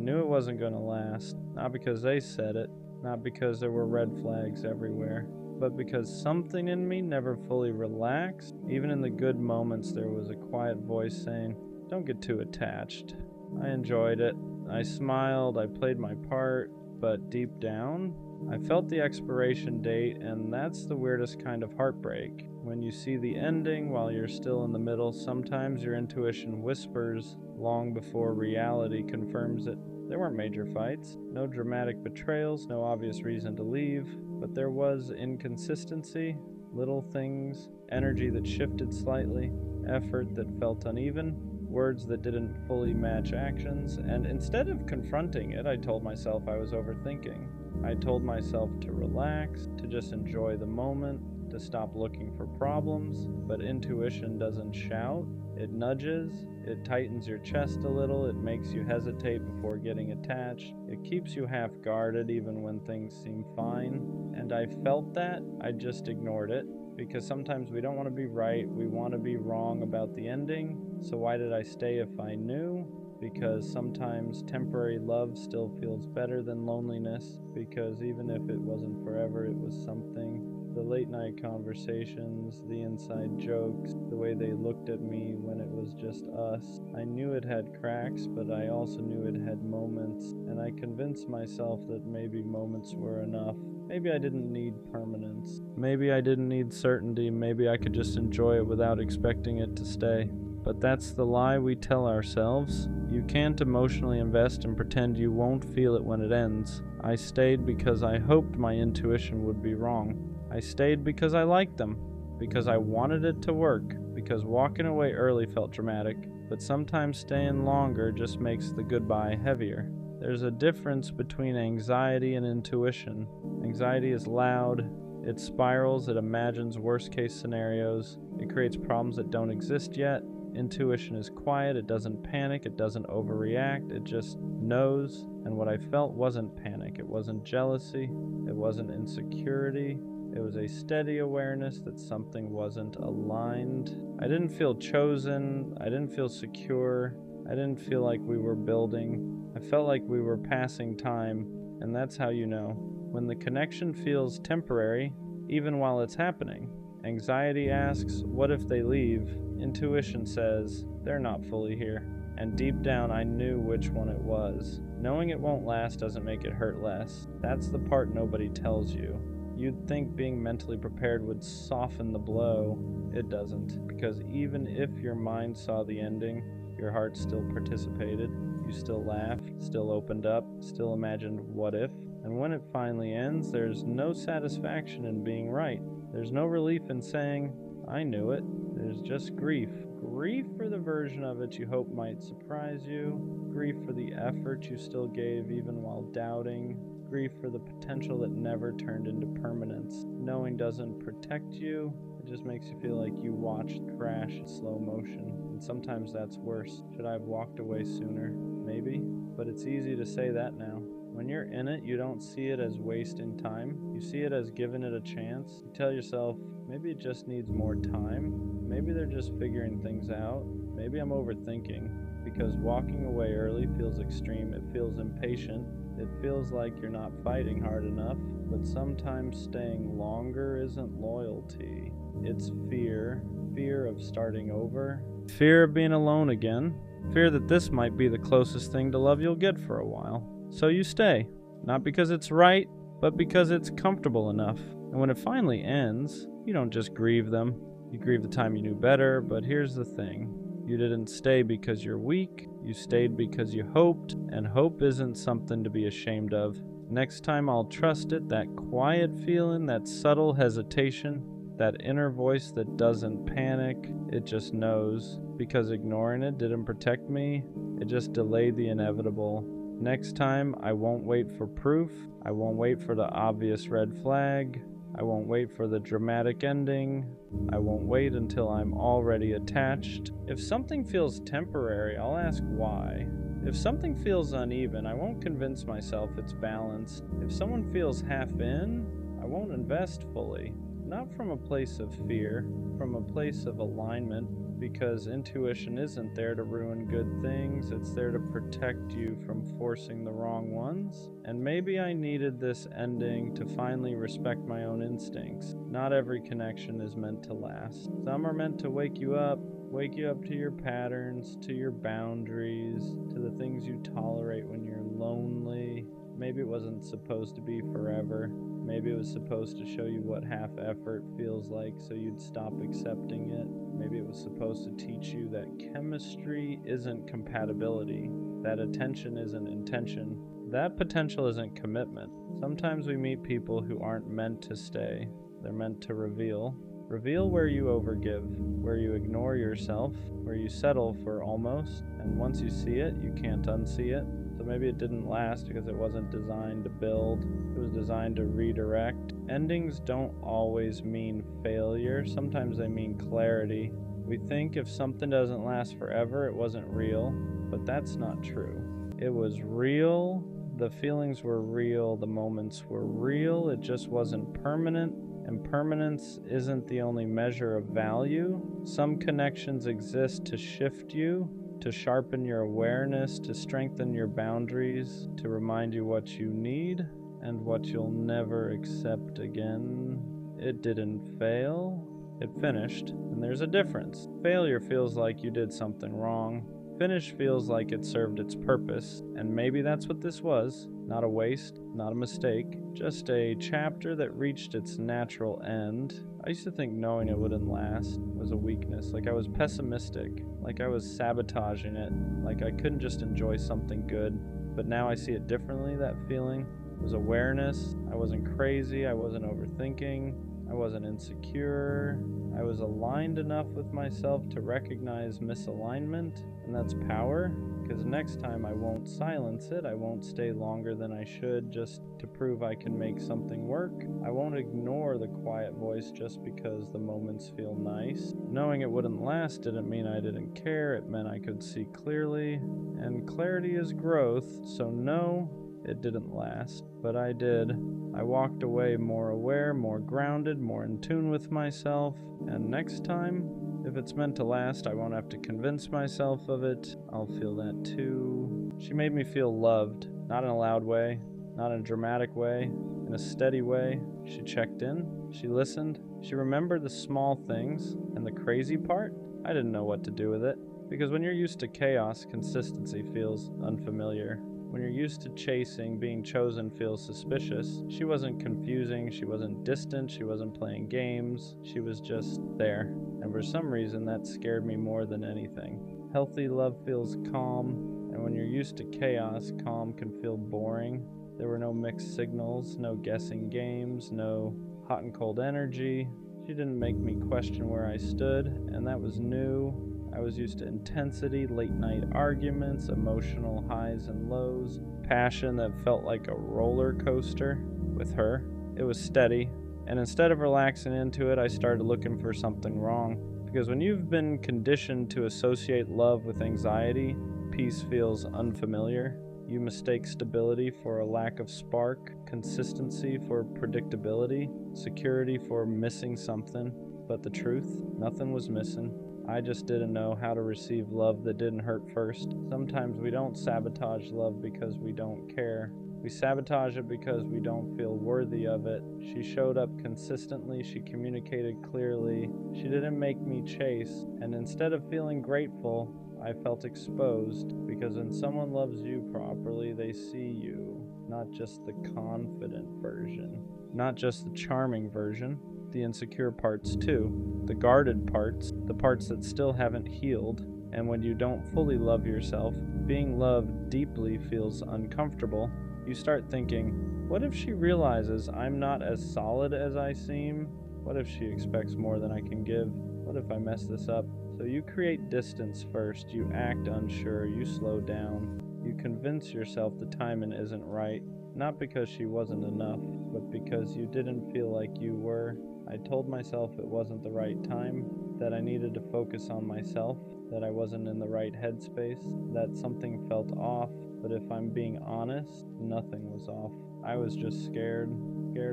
knew it wasn't going to last, not because they said it, not because there were red flags everywhere, but because something in me never fully relaxed. Even in the good moments, there was a quiet voice saying, "Don't get too attached." I enjoyed it. I smiled, I played my part, but deep down, I felt the expiration date, and that's the weirdest kind of heartbreak. When you see the ending while you're still in the middle, sometimes your intuition whispers long before reality confirms it. There weren't major fights, no dramatic betrayals, no obvious reason to leave, but there was inconsistency, little things, energy that shifted slightly, effort that felt uneven, words that didn't fully match actions, and instead of confronting it, I told myself I was overthinking. I told myself to relax, to just enjoy the moment, to stop looking for problems, but intuition doesn't shout. It nudges, it tightens your chest a little, it makes you hesitate before getting attached, it keeps you half guarded even when things seem fine, and I felt that, I just ignored it, because sometimes we don't want to be right, we want to be wrong about the ending, so why did I stay if I knew? Because sometimes temporary love still feels better than loneliness, because even if it wasn't forever, it was something. The late night conversations, the inside jokes, the way they looked at me when it was just us. I knew it had cracks, but I also knew it had moments, and I convinced myself that maybe moments were enough. Maybe I didn't need permanence. Maybe I didn't need certainty. Maybe I could just enjoy it without expecting it to stay. But that's the lie we tell ourselves. You can't emotionally invest and pretend you won't feel it when it ends. I stayed because I hoped my intuition would be wrong. I stayed because I liked them, because I wanted it to work, because walking away early felt dramatic, but sometimes staying longer just makes the goodbye heavier. There's a difference between anxiety and intuition. Anxiety is loud, it spirals, it imagines worst-case scenarios, it creates problems that don't exist yet. Intuition is quiet, it doesn't panic, it doesn't overreact, it just knows. And what I felt wasn't panic, it wasn't jealousy, it wasn't insecurity. It was a steady awareness that something wasn't aligned. I didn't feel chosen, I didn't feel secure, I didn't feel like we were building. I felt like we were passing time, and that's how you know. When the connection feels temporary, even while it's happening. Anxiety asks, what if they leave? Intuition says, they're not fully here. And deep down I knew which one it was. Knowing it won't last doesn't make it hurt less. That's the part nobody tells you. You'd think being mentally prepared would soften the blow. It doesn't, because even if your mind saw the ending, your heart still participated. You still laughed, still opened up, still imagined what if. And when it finally ends, there's no satisfaction in being right. There's no relief in saying, I knew it. There's just grief. Grief for the version of it you hope might surprise you. Grief for the effort you still gave even while doubting. Grief for the potential that never turned into permanence. Knowing doesn't protect you, it just makes you feel like you watched crash in slow motion. And sometimes that's worse. Should I have walked away sooner? Maybe. But it's easy to say that now. When you're in it, you don't see it as wasting time. You see it as giving it a chance. You tell yourself, maybe it just needs more time. Maybe they're just figuring things out. Maybe I'm overthinking. Because walking away early feels extreme. It feels impatient. It feels like you're not fighting hard enough. But sometimes staying longer isn't loyalty. It's fear. Fear of starting over. Fear of being alone again. Fear that this might be the closest thing to love you'll get for a while. So you stay, not because it's right, but because it's comfortable enough. And when it finally ends, you don't just grieve them. You grieve the time you knew better, but here's the thing. You didn't stay because you're weak, you stayed because you hoped, and hope isn't something to be ashamed of. Next time I'll trust it, that quiet feeling, that subtle hesitation, that inner voice that doesn't panic, it just knows. Because ignoring it didn't protect me, it just delayed the inevitable. Next time, I won't wait for proof. I won't wait for the obvious red flag. I won't wait for the dramatic ending. I won't wait until I'm already attached. If something feels temporary, I'll ask why. If something feels uneven, I won't convince myself it's balanced. If someone feels half in, I won't invest fully. Not from a place of fear, from a place of alignment. Because intuition isn't there to ruin good things, it's there to protect you from reinforcing the wrong ones. And maybe I needed this ending to finally respect my own instincts. Not every connection is meant to last. Some are meant to wake you up to your patterns, to your boundaries, to the things you tolerate when you're lonely. Maybe it wasn't supposed to be forever. Maybe it was supposed to show you what half effort feels like so you'd stop accepting it. Maybe it was supposed to teach you that chemistry isn't compatibility, that attention isn't intention, that potential isn't commitment. Sometimes we meet people who aren't meant to stay. They're meant to reveal. Reveal where you overgive, where you ignore yourself, where you settle for almost, and once you see it, you can't unsee it. So maybe it didn't last because it wasn't designed to build, it was designed to redirect. Endings don't always mean failure, sometimes they mean clarity. We think if something doesn't last forever, it wasn't real, but that's not true. It was real, the feelings were real, the moments were real, it just wasn't permanent. And permanence isn't the only measure of value. Some connections exist to shift you, to sharpen your awareness, to strengthen your boundaries, to remind you what you need and what you'll never accept again. It didn't fail, it finished, and there's a difference. Failure feels like you did something wrong. Finish feels like it served its purpose, and maybe that's what this was. Not a waste, not a mistake, just a chapter that reached its natural end. I used to think knowing it wouldn't last was a weakness, like I was pessimistic, like I was sabotaging it, like I couldn't just enjoy something good. But now I see it differently, that feeling. It was awareness, I wasn't crazy, I wasn't overthinking, I wasn't insecure. I was aligned enough with myself to recognize misalignment, and that's power, because next time I won't silence it, I won't stay longer than I should just to prove I can make something work. I won't ignore the quiet voice just because the moments feel nice. Knowing it wouldn't last didn't mean I didn't care, it meant I could see clearly, and clarity is growth, so no, it didn't last, but I did. I walked away more aware, more grounded, more in tune with myself, and next time, if it's meant to last, I won't have to convince myself of it. I'll feel that too. She made me feel loved, not in a loud way, not in a dramatic way, in a steady way. She checked in, she listened, she remembered the small things, and the crazy part, I didn't know what to do with it. Because when you're used to chaos, consistency feels unfamiliar. When you're used to chasing, being chosen feels suspicious. She wasn't confusing, she wasn't distant, she wasn't playing games, she was just there. And for some reason, that scared me more than anything. Healthy love feels calm, and when you're used to chaos, calm can feel boring. There were no mixed signals, no guessing games, no hot and cold energy. She didn't make me question where I stood, and that was new. I was used to intensity, late night arguments, emotional highs and lows, passion that felt like a roller coaster. With her, it was steady, and instead of relaxing into it, I started looking for something wrong. Because when you've been conditioned to associate love with anxiety, peace feels unfamiliar. You mistake stability for a lack of spark, consistency for predictability, security for missing something. But the truth, nothing was missing. I just didn't know how to receive love that didn't hurt first. Sometimes we don't sabotage love because we don't care. We sabotage it because we don't feel worthy of it. She showed up consistently, she communicated clearly, she didn't make me chase, and instead of feeling grateful, I felt exposed, because when someone loves you properly, they see you, not just the confident version, not just the charming version. The insecure parts too, the guarded parts, the parts that still haven't healed. And when you don't fully love yourself, being loved deeply feels uncomfortable. You start thinking, what if she realizes I'm not as solid as I seem? What if she expects more than I can give? What if I mess this up? So you create distance first, you act unsure, you slow down, you convince yourself the timing isn't right, not because she wasn't enough, but because you didn't feel like you were. I told myself it wasn't the right time, that I needed to focus on myself, that I wasn't in the right headspace, that something felt off, but if I'm being honest, nothing was off. I was just scared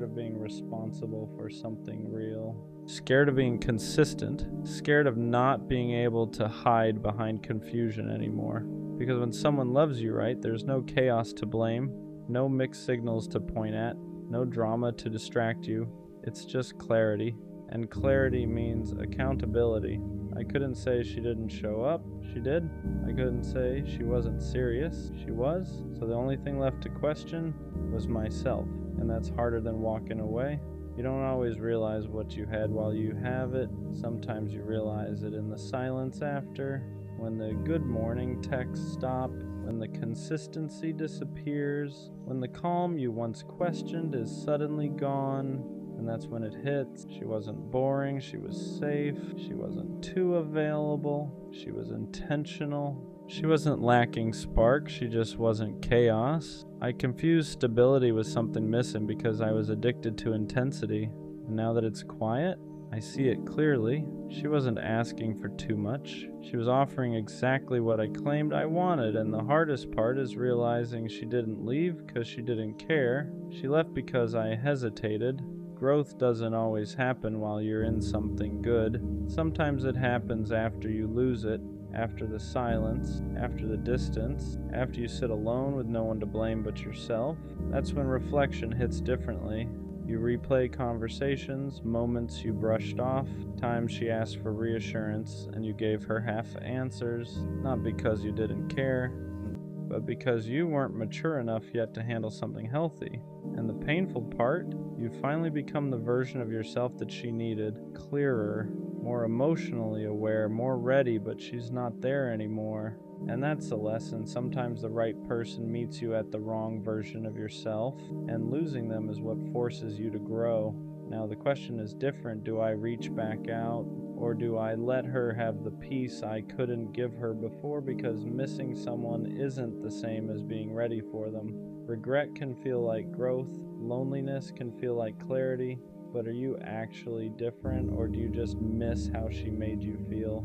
of being responsible for something real. Scared of being consistent, scared of not being able to hide behind confusion anymore. Because when someone loves you right, there's no chaos to blame, no mixed signals to point at, no drama to distract you. It's just clarity. And clarity means accountability. I couldn't say she didn't show up. She did. I couldn't say she wasn't serious. She was. So the only thing left to question was myself. And that's harder than walking away. You don't always realize what you had while you have it. Sometimes you realize it in the silence after, when the good morning texts stop, when the consistency disappears, when the calm you once questioned is suddenly gone. And that's when it hits. She wasn't boring, she was safe, she wasn't too available, she was intentional. She wasn't lacking spark, she just wasn't chaos. I confused stability with something missing because I was addicted to intensity. And now that it's quiet, I see it clearly. She wasn't asking for too much. She was offering exactly what I claimed I wanted, and the hardest part is realizing she didn't leave because she didn't care. She left because I hesitated. Growth doesn't always happen while you're in something good. Sometimes it happens after you lose it, after the silence, after the distance, after you sit alone with no one to blame but yourself. That's when reflection hits differently. You replay conversations, moments you brushed off, times she asked for reassurance and you gave her half answers, not because you didn't care, but because you weren't mature enough yet to handle something healthy. And the painful part, you finally become the version of yourself that she needed, clearer, more emotionally aware, more ready, but she's not there anymore. And that's the lesson. Sometimes the right person meets you at the wrong version of yourself, and losing them is what forces you to grow. Now the question is different. Do I reach back out, or do I let her have the peace I couldn't give her before because missing someone isn't the same as being ready for them? Regret can feel like growth, loneliness can feel like clarity, but are you actually different, or do you just miss how she made you feel?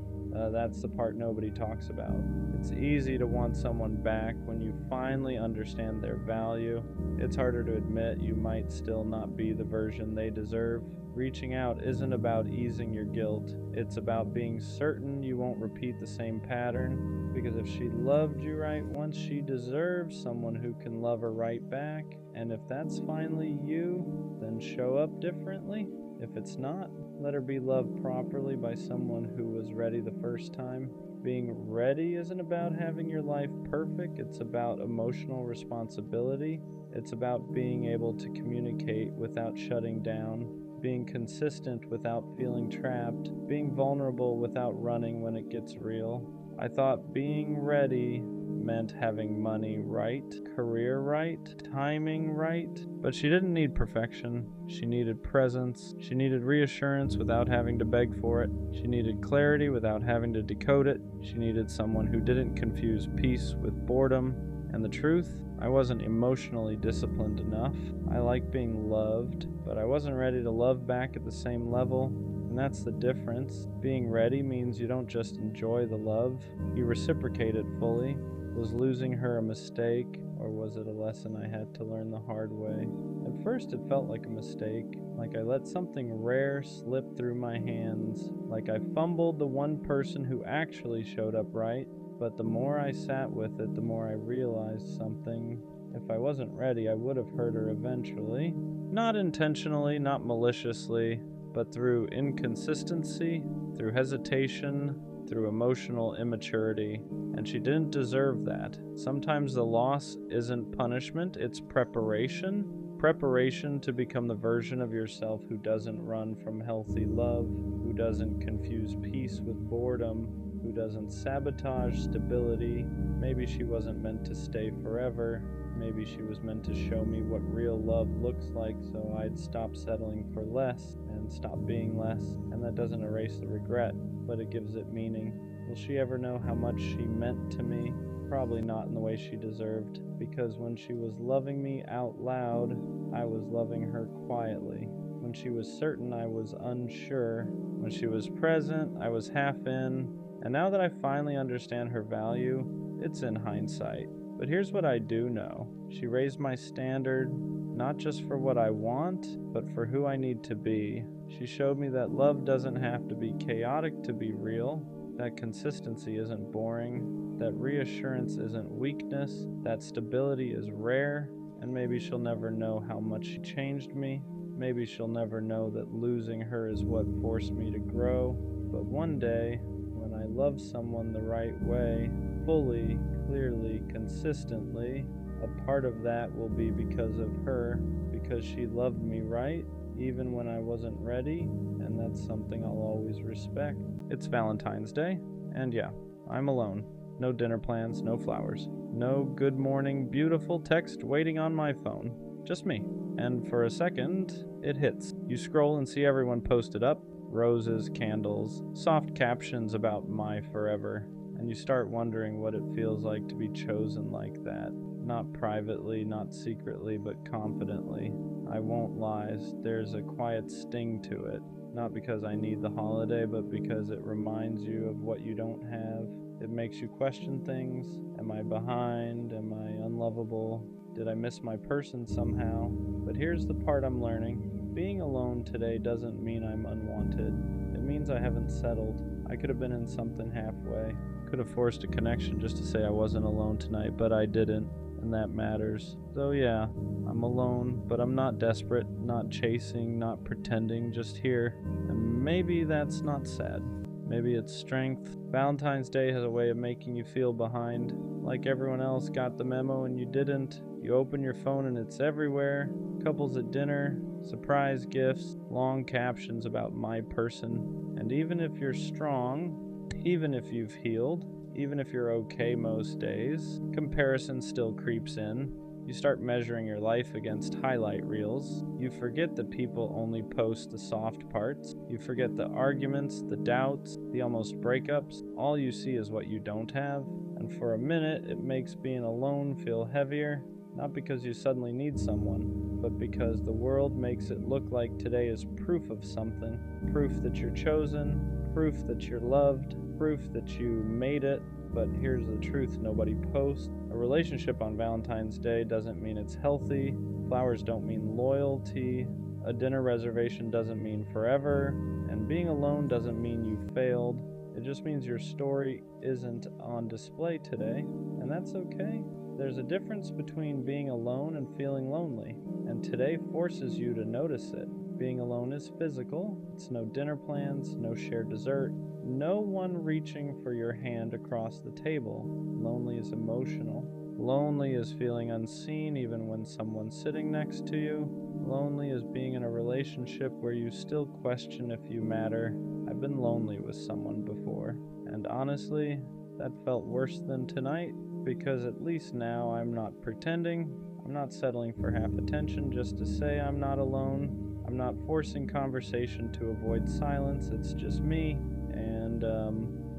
That's the part nobody talks about. It's easy to want someone back when you finally understand their value. It's harder to admit you might still not be the version they deserve. Reaching out isn't about easing your guilt. It's about being certain you won't repeat the same pattern. Because if she loved you right once, she deserves someone who can love her right back. And if that's finally you, then show up differently. If it's not, let her be loved properly by someone who was ready the first time. Being ready isn't about having your life perfect. It's about emotional responsibility. It's about being able to communicate without shutting down, being consistent without feeling trapped, being vulnerable without running when it gets real. I thought being ready meant having money right, career right, timing right, but she didn't need perfection. She needed presence. She needed reassurance without having to beg for it. She needed clarity without having to decode it. She needed someone who didn't confuse peace with boredom. And the truth, I wasn't emotionally disciplined enough. I like being loved, but I wasn't ready to love back at the same level. And that's the difference. Being ready means you don't just enjoy the love, you reciprocate it fully. Was losing her a mistake, or was it a lesson I had to learn the hard way? At first it felt like a mistake, like I let something rare slip through my hands, like I fumbled the one person who actually showed up right. But the more I sat with it, the more I realized something. If I wasn't ready, I would have hurt her eventually. Not intentionally, not maliciously, but through inconsistency, through hesitation, through emotional immaturity. And she didn't deserve that. Sometimes the loss isn't punishment, it's preparation. Preparation to become the version of yourself who doesn't run from healthy love, who doesn't confuse peace with boredom, who doesn't sabotage stability. Maybe she wasn't meant to stay forever. Maybe she was meant to show me what real love looks like, so I'd stop settling for less and stop being less. And that doesn't erase the regret, but it gives it meaning. Will she ever know how much she meant to me? Probably not in the way she deserved, because when she was loving me out loud, I was loving her quietly. When she was certain, I was unsure. When she was present, I was half in. And now that I finally understand her value, it's in hindsight. But here's what I do know. She raised my standard, not just for what I want, but for who I need to be. She showed me that love doesn't have to be chaotic to be real. that consistency isn't boring, that reassurance isn't weakness, that stability is rare, and maybe she'll never know how much she changed me. Maybe she'll never know that losing her is what forced me to grow. But one day, when I love someone the right way, fully, clearly, consistently, a part of that will be because of her, because she loved me right, even when I wasn't ready, and that's something I'll always respect. It's Valentine's Day, and yeah, I'm alone. No dinner plans, no flowers. No good morning, beautiful text waiting on my phone. Just me. And for a second, it hits. You scroll and see everyone posted up. Roses, candles, soft captions about my forever. And you start wondering what it feels like to be chosen like that. Not privately, not secretly, but confidently. I won't lie, there's a quiet sting to it. Not because I need the holiday, but because it reminds you of what you don't have. It makes you question things. Am I behind? Am I unlovable? Did I miss my person somehow? But here's the part I'm learning. Being alone today doesn't mean I'm unwanted. It means I haven't settled. I could have been in something halfway. Could have forced a connection just to say I wasn't alone tonight, but I didn't, and that matters. So yeah, I'm alone, but I'm not desperate, not chasing, not pretending, just here. And maybe that's not sad. Maybe it's strength. Valentine's Day has a way of making you feel behind. Like everyone else got the memo and you didn't. You open your phone and it's everywhere. Couples at dinner, surprise gifts, long captions about my person. And even if you're strong, even if you've healed, even if you're okay most days, comparison still creeps in. You start measuring your life against highlight reels. You forget that people only post the soft parts. You forget the arguments, the doubts, the almost breakups. All you see is what you don't have. And for a minute, it makes being alone feel heavier. Not because you suddenly need someone, but because the world makes it look like today is proof of something. Proof that you're chosen, proof that you're loved, proof that you made it. But here's the truth nobody posts. A relationship on Valentine's Day doesn't mean it's healthy. Flowers don't mean loyalty. A dinner reservation doesn't mean forever. And being alone doesn't mean you failed. It just means your story isn't on display today. And that's okay. There's a difference between being alone and feeling lonely. And today forces you to notice it. Being alone is physical. It's no dinner plans, no shared dessert, no one reaching for your hand across the table. Lonely is emotional. Lonely is feeling unseen even when someone's sitting next to you. Lonely is being in a relationship where you still question if you matter. I've been lonely with someone before, and honestly, that felt worse than tonight, because at least now I'm not pretending. I'm not settling for half attention just to say I'm not alone. I'm not forcing conversation to avoid silence. It's just me. And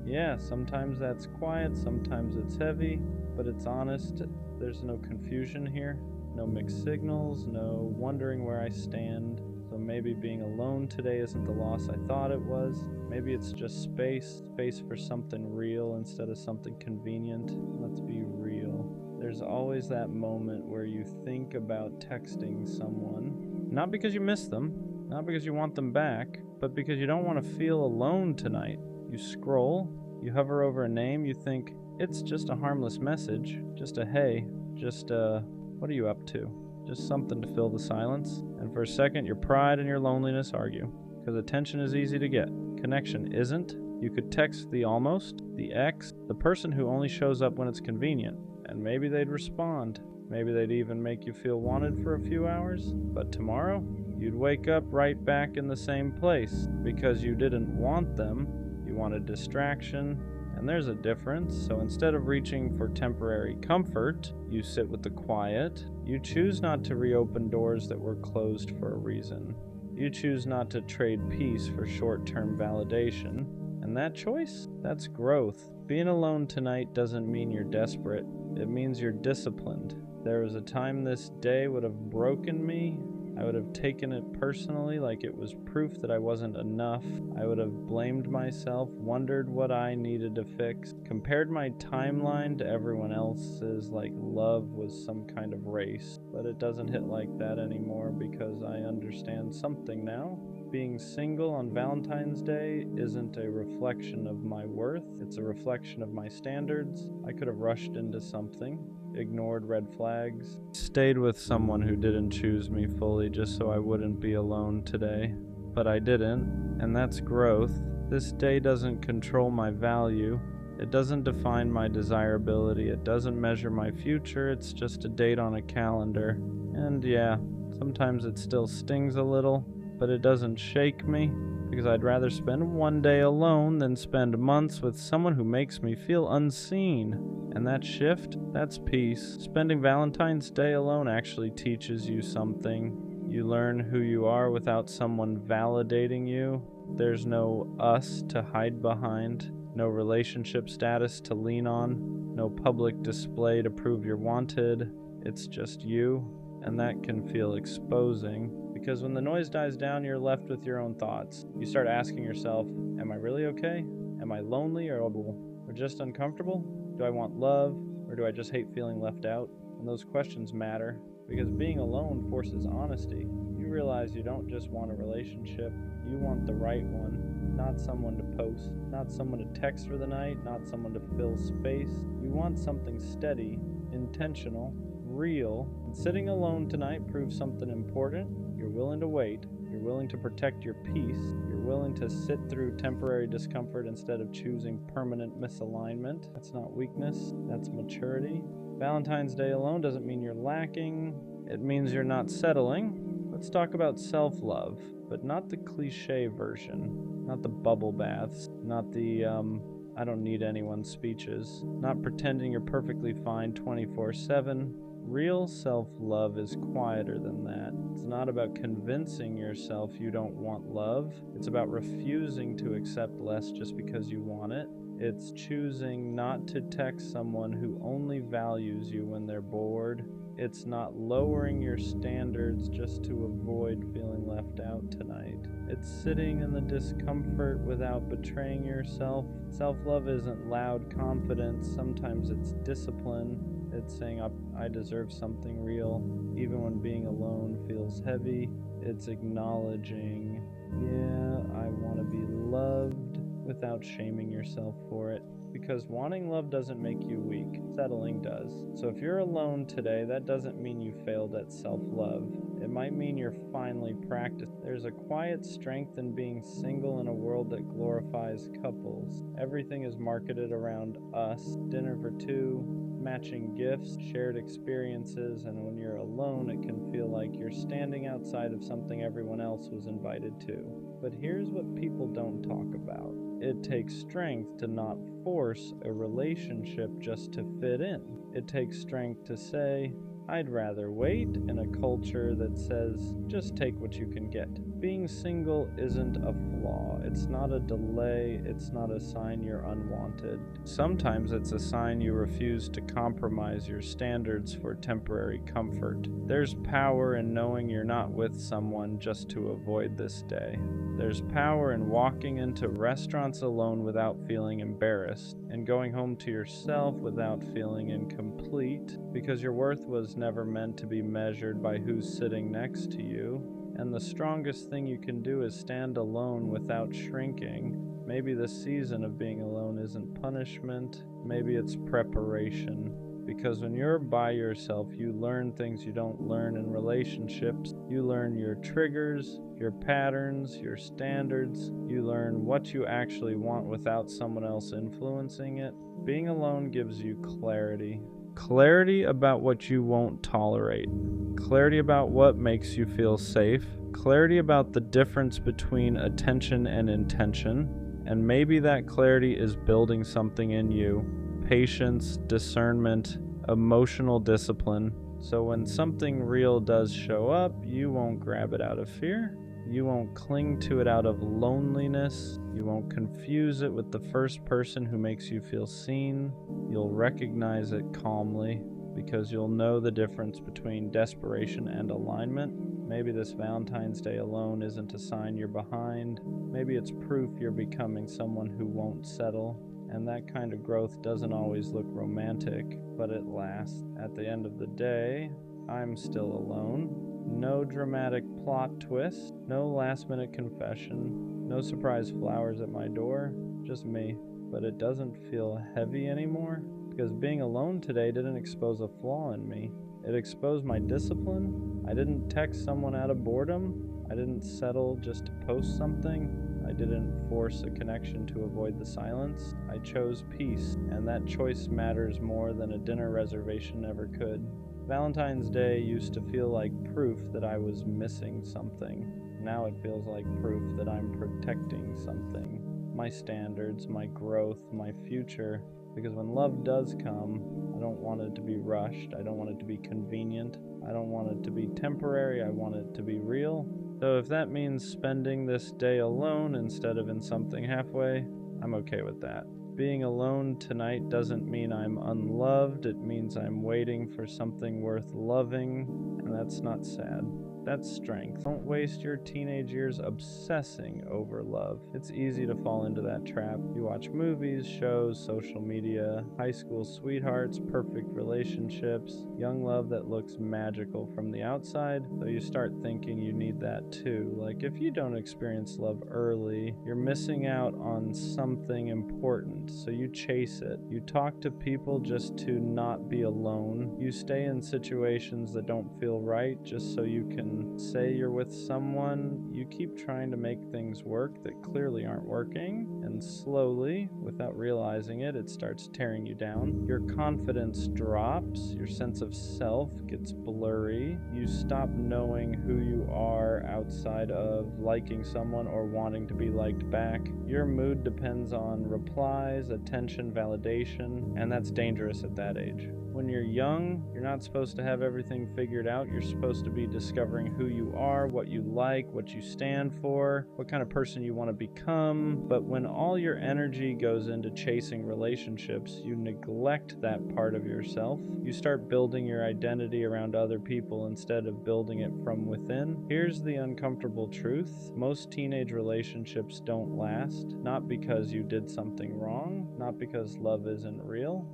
yeah, sometimes that's quiet, sometimes it's heavy, but it's honest. There's no confusion here, no mixed signals, no wondering where I stand. So maybe being alone today isn't the loss I thought it was. Maybe it's just space for something real instead of something convenient. Let's be real. There's always that moment where you think about texting someone, not because you miss them, not because you want them back, but because you don't want to feel alone tonight. You scroll, you hover over a name, you think, it's just a harmless message, just a hey, just what are you up to? Just something to fill the silence. And for a second, your pride and your loneliness argue, because attention is easy to get. Connection isn't. You could text the almost, the ex, the person who only shows up when it's convenient, and maybe they'd respond. Maybe they'd even make you feel wanted for a few hours. But tomorrow, you'd wake up right back in the same place, because you didn't want them, you wanted distraction. And there's a difference. So instead of reaching for temporary comfort, you sit with the quiet. You choose not to reopen doors that were closed for a reason. You choose not to trade peace for short-term validation. And that choice, that's growth. Being alone tonight doesn't mean you're desperate. It means you're disciplined. There was a time this day would have broken me. I would have taken it personally, like it was proof that I wasn't enough. I would have blamed myself, wondered what I needed to fix, compared my timeline to everyone else's like love was some kind of race. But it doesn't hit like that anymore because I understand something now. Being single on Valentine's Day isn't a reflection of my worth, it's a reflection of my standards. I could have rushed into something, ignored red flags, stayed with someone who didn't choose me fully just so I wouldn't be alone today. But I didn't, and that's growth. This day doesn't control my value. It doesn't define my desirability. It doesn't measure my future. It's just a date on a calendar. And yeah, sometimes it still stings a little, but it doesn't shake me, because I'd rather spend one day alone than spend months with someone who makes me feel unseen. And that shift, that's peace. Spending Valentine's Day alone actually teaches you something. You learn who you are without someone validating you. There's no us to hide behind, no relationship status to lean on, no public display to prove you're wanted. It's just you, and that can feel exposing, because when the noise dies down, you're left with your own thoughts. You start asking yourself, am I really okay? Am I lonely or just uncomfortable? Do I want love, or do I just hate feeling left out? And those questions matter, because being alone forces honesty. You realize you don't just want a relationship, you want the right one. Not someone to post, not someone to text for the night, not someone to fill space. You want something steady, intentional, real. And sitting alone tonight proves something important. You're willing to wait. You're willing to protect your peace. You're willing to sit through temporary discomfort instead of choosing permanent misalignment. That's not weakness, that's maturity. Valentine's Day alone doesn't mean you're lacking. It means you're not settling. Let's talk about self-love, but not the cliche version, not the bubble baths, not the I don't need anyone speeches, not pretending you're perfectly fine 24/7. Real self-love is quieter than that. It's not about convincing yourself you don't want love. It's about refusing to accept less just because you want it. It's choosing not to text someone who only values you when they're bored. It's not lowering your standards just to avoid feeling left out tonight. It's sitting in the discomfort without betraying yourself. Self-love isn't loud confidence. Sometimes it's discipline. It's saying, I deserve something real, even when being alone feels heavy. It's acknowledging, yeah, I want to be loved without shaming yourself for it. Because wanting love doesn't make you weak, settling does. So if you're alone today, that doesn't mean you failed at self-love. It might mean you're finally practicing. There's a quiet strength in being single in a world that glorifies couples. Everything is marketed around us, dinner for two, matching gifts, shared experiences, and when you're alone, it can feel like you're standing outside of something everyone else was invited to. But here's what people don't talk about. It takes strength to not force a relationship just to fit in. It takes strength to say, I'd rather wait in a culture that says, just take what you can get. Being single isn't a flaw. It's not a delay. It's not a sign you're unwanted. Sometimes it's a sign you refuse to compromise your standards for temporary comfort. There's power in knowing you're not with someone just to avoid this day. There's power in walking into restaurants alone without feeling embarrassed, and going home to yourself without feeling incomplete, because your worth was never meant to be measured by who's sitting next to you. And the strongest thing you can do is stand alone without shrinking. Maybe the season of being alone isn't punishment, maybe it's preparation. Because when you're by yourself, you learn things you don't learn in relationships. You learn your triggers, your patterns, your standards. You learn what you actually want without someone else influencing it. Being alone gives you clarity. Clarity about what you won't tolerate. Clarity about what makes you feel safe. Clarity about the difference between attention and intention. And maybe that clarity is building something in you. Patience, discernment, emotional discipline. So when something real does show up, you won't grab it out of fear. You won't cling to it out of loneliness. You won't confuse it with the first person who makes you feel seen. You'll recognize it calmly, because you'll know the difference between desperation and alignment. Maybe this Valentine's Day alone isn't a sign you're behind. Maybe it's proof you're becoming someone who won't settle. And that kind of growth doesn't always look romantic, but it lasts. At the end of the day, I'm still alone. No dramatic plot twist, no last-minute confession, no surprise flowers at my door, just me. But it doesn't feel heavy anymore, because being alone today didn't expose a flaw in me. It exposed my discipline. I didn't text someone out of boredom. I didn't settle just to post something. I didn't force a connection to avoid the silence. I chose peace, and that choice matters more than a dinner reservation ever could. Valentine's Day used to feel like proof that I was missing something. Now it feels like proof that I'm protecting something. My standards, my growth, my future. Because when love does come, I don't want it to be rushed. I don't want it to be convenient. I don't want it to be temporary. I want it to be real. So if that means spending this day alone instead of in something halfway, I'm okay with that. Being alone tonight doesn't mean I'm unloved. It means I'm waiting for something worth loving, and that's not sad. That's strength. Don't waste your teenage years obsessing over love. It's easy to fall into that trap. You watch movies, shows, social media, high school sweethearts, perfect relationships, young love that looks magical from the outside, so you start thinking you need that too. Like, if you don't experience love early, you're missing out on something important, so you chase it. You talk to people just to not be alone. You stay in situations that don't feel right just so you can say you're with someone. You keep trying to make things work that clearly aren't working, and slowly, without realizing it, it starts tearing you down. Your confidence drops, your sense of self gets blurry, you stop knowing who you are outside of liking someone or wanting to be liked back. Your mood depends on replies, attention, validation, and that's dangerous at that age. When you're young, you're not supposed to have everything figured out. You're supposed to be discovering who you are, what you like, what you stand for, what kind of person you want to become. But when all your energy goes into chasing relationships, you neglect that part of yourself. You start building your identity around other people instead of building it from within. Here's the uncomfortable truth. Most teenage relationships don't last, not because you did something wrong, not because love isn't real,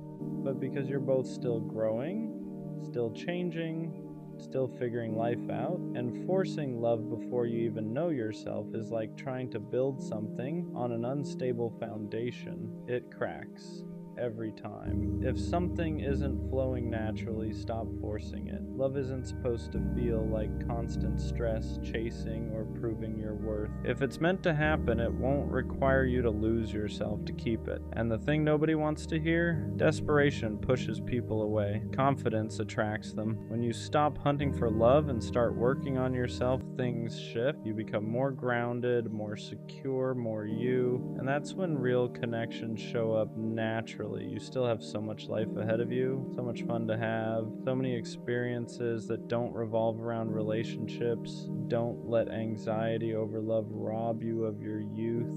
but because you're both still growing, still changing, still figuring life out, and forcing love before you even know yourself is like trying to build something on an unstable foundation. It cracks every time. If something isn't flowing naturally, stop forcing it. Love isn't supposed to feel like constant stress, chasing, or proving your worth. If it's meant to happen, it won't require you to lose yourself to keep it. And the thing nobody wants to hear? Desperation pushes people away. Confidence attracts them. When you stop hunting for love and start working on yourself, things shift. You become more grounded, more secure, more you. And that's when real connections show up naturally. You still have so much life ahead of you, so much fun to have, so many experiences that don't revolve around relationships. Don't let anxiety over love rob you of your youth.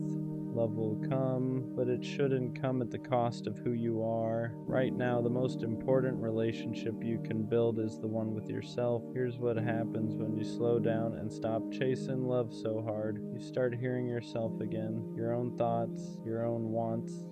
Love will come, but it shouldn't come at the cost of who you are. Right now, the most important relationship you can build is the one with yourself. Here's what happens when you slow down and stop chasing love so hard. You start hearing yourself again, your own thoughts, your own wants.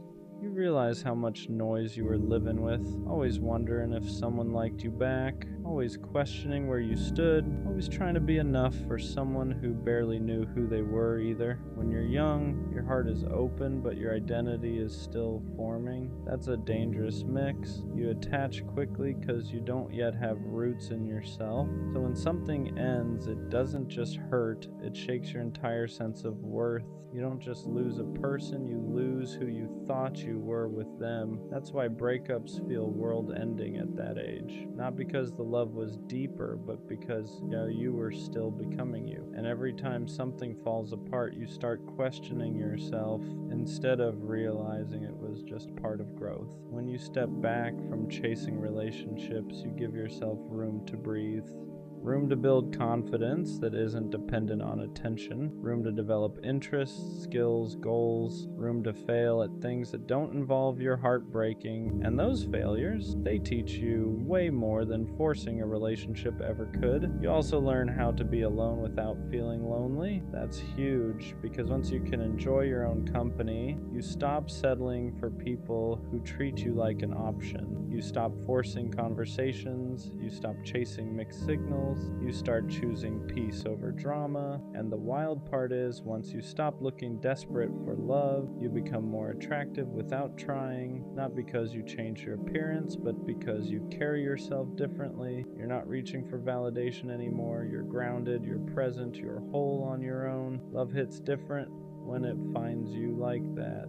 You realize how much noise you were living with, always wondering if someone liked you back, always questioning where you stood, always trying to be enough for someone who barely knew who they were either. When you're young, your heart is open, but your identity is still forming. That's a dangerous mix. You attach quickly because you don't yet have roots in yourself. So when something ends, it doesn't just hurt, it shakes your entire sense of worth. You don't just lose a person, you lose who you thought you were with them. That's why breakups feel world-ending at that age. Not because the love was deeper, but because you were still becoming you. And every time something falls apart, you start questioning yourself instead of realizing it was just part of growth. When you step back from chasing relationships, you give yourself room to breathe. Room to build confidence that isn't dependent on attention. Room to develop interests, skills, goals. Room to fail at things that don't involve your heart breaking. And those failures, they teach you way more than forcing a relationship ever could. You also learn how to be alone without feeling lonely. That's huge, because once you can enjoy your own company, you stop settling for people who treat you like an option. You stop forcing conversations. You stop chasing mixed signals. signals. You start choosing peace over drama. And the wild part is, once you stop looking desperate for love, you become more attractive without trying, not because you change your appearance, but because you carry yourself differently. You're not reaching for validation anymore. You're grounded, you're present, you're whole on your own. Love hits different when it finds you like that.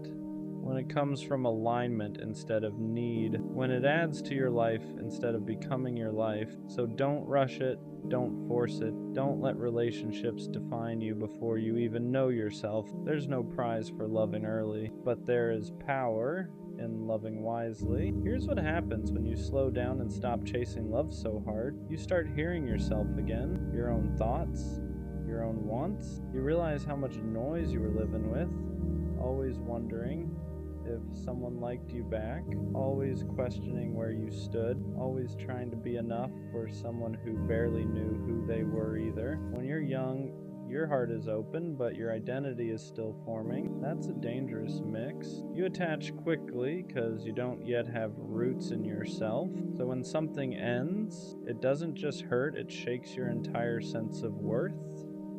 When it comes from alignment instead of need, when it adds to your life instead of becoming your life. So don't rush it, don't force it, don't let relationships define you before you even know yourself. There's no prize for loving early, but there is power in loving wisely. Here's what happens when you slow down and stop chasing love so hard. You start hearing yourself again, your own thoughts, your own wants. You realize how much noise you were living with, always wondering if someone liked you back, always questioning where you stood, always trying to be enough for someone who barely knew who they were either. When you're young, your heart is open, but your identity is still forming. That's a dangerous mix. You attach quickly because you don't yet have roots in yourself. So when something ends, it doesn't just hurt, it shakes your entire sense of worth.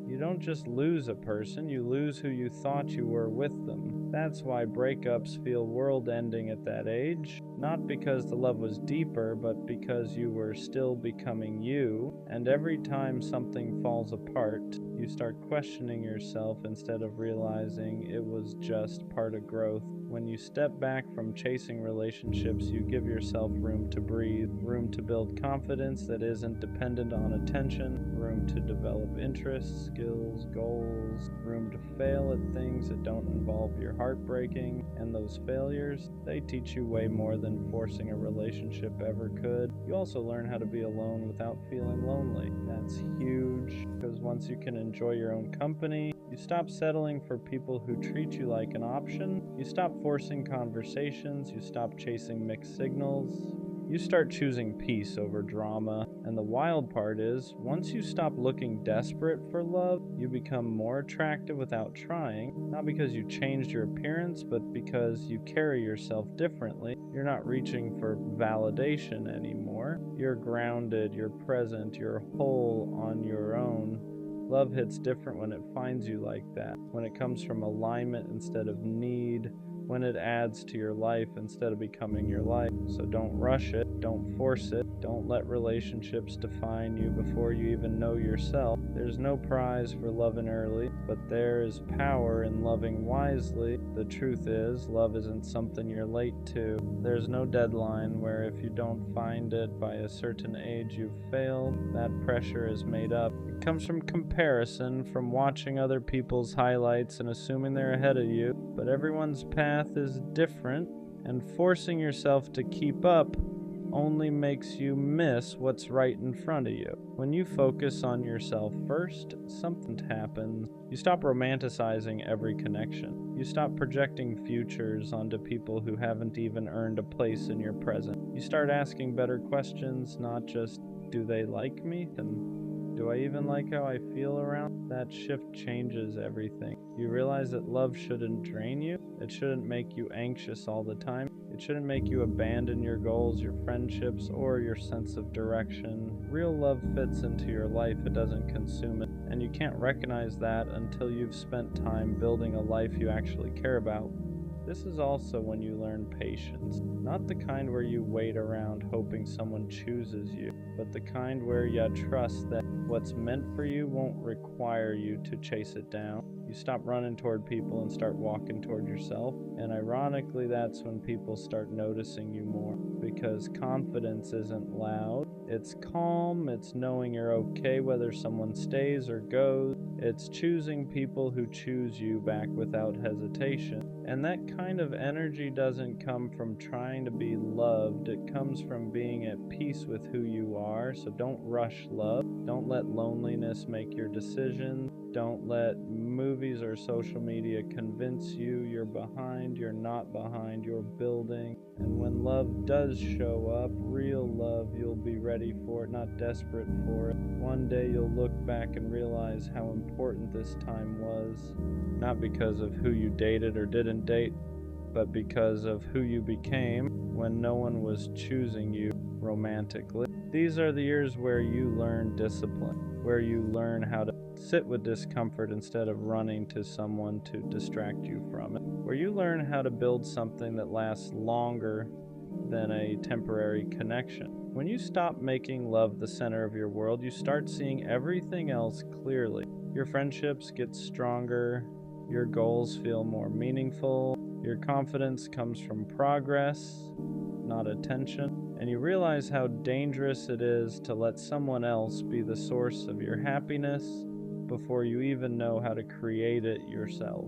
You don't just lose a person, you lose who you thought you were with them. That's why breakups feel world-ending at that age. Not because the love was deeper, but because you were still becoming you. And every time something falls apart, you start questioning yourself instead of realizing it was just part of growth. When you step back from chasing relationships, you give yourself room to breathe, room to build confidence that isn't dependent on attention, room to develop interests, skills, goals, room to fail at things that don't involve your heart breaking. And those failures, they teach you way more than forcing a relationship ever could. You also learn how to be alone without feeling lonely. That's huge, because once you can enjoy your own company, you stop settling for people who treat you like an option. You stop forcing conversations. You stop chasing mixed signals. You start choosing peace over drama. And the wild part is, once you stop looking desperate for love, you become more attractive without trying. Not because you changed your appearance, but because you carry yourself differently. You're not reaching for validation anymore. You're grounded, you're present, you're whole on your own. Love hits different when it finds you like that, when it comes from alignment instead of need, when it adds to your life instead of becoming your life. So don't rush it, don't force it, don't let relationships define you before you even know yourself. There's no prize for loving early, but there is power in loving wisely. The truth is, love isn't something you're late to. There's no deadline where if you don't find it by a certain age you've failed. That pressure is made up. It comes from comparison, from watching other people's highlights and assuming they're ahead of you. But everyone's path is different, and forcing yourself to keep up only makes you miss what's right in front of you. When you focus on yourself first, something happens. You stop romanticizing every connection. You stop projecting futures onto people who haven't even earned a place in your present. You start asking better questions, not just, do they like me? And do I even like how I feel around? That shift changes everything. You realize that love shouldn't drain you. It shouldn't make you anxious all the time. It shouldn't make you abandon your goals, your friendships, or your sense of direction. Real love fits into your life, it doesn't consume it. And you can't recognize that until you've spent time building a life you actually care about. This is also when you learn patience. Not the kind where you wait around hoping someone chooses you, but the kind where you trust that what's meant for you won't require you to chase it down. You stop running toward people and start walking toward yourself. And ironically, that's when people start noticing you more. Because confidence isn't loud. It's calm. It's knowing you're okay whether someone stays or goes. It's choosing people who choose you back without hesitation. And that kind of energy doesn't come from trying to be loved. It comes from being at peace with who you are. So don't rush love. Don't let loneliness make your decisions. Don't let movies or social media convince you you're behind. You're not behind. You're building. And when love does show up, real love, you'll be ready for it, not desperate for it. One day you'll look back and realize how important this time was. Not because of who you dated or didn't date, but because of who you became when no one was choosing you romantically. These are the years where you learn discipline, where you learn how to sit with discomfort instead of running to someone to distract you from it, where you learn how to build something that lasts longer than a temporary connection. When you stop making love the center of your world, you start seeing everything else clearly. Your friendships get stronger, your goals feel more meaningful, your confidence comes from progress, not attention, and you realize how dangerous it is to let someone else be the source of your happiness before you even know how to create it yourself.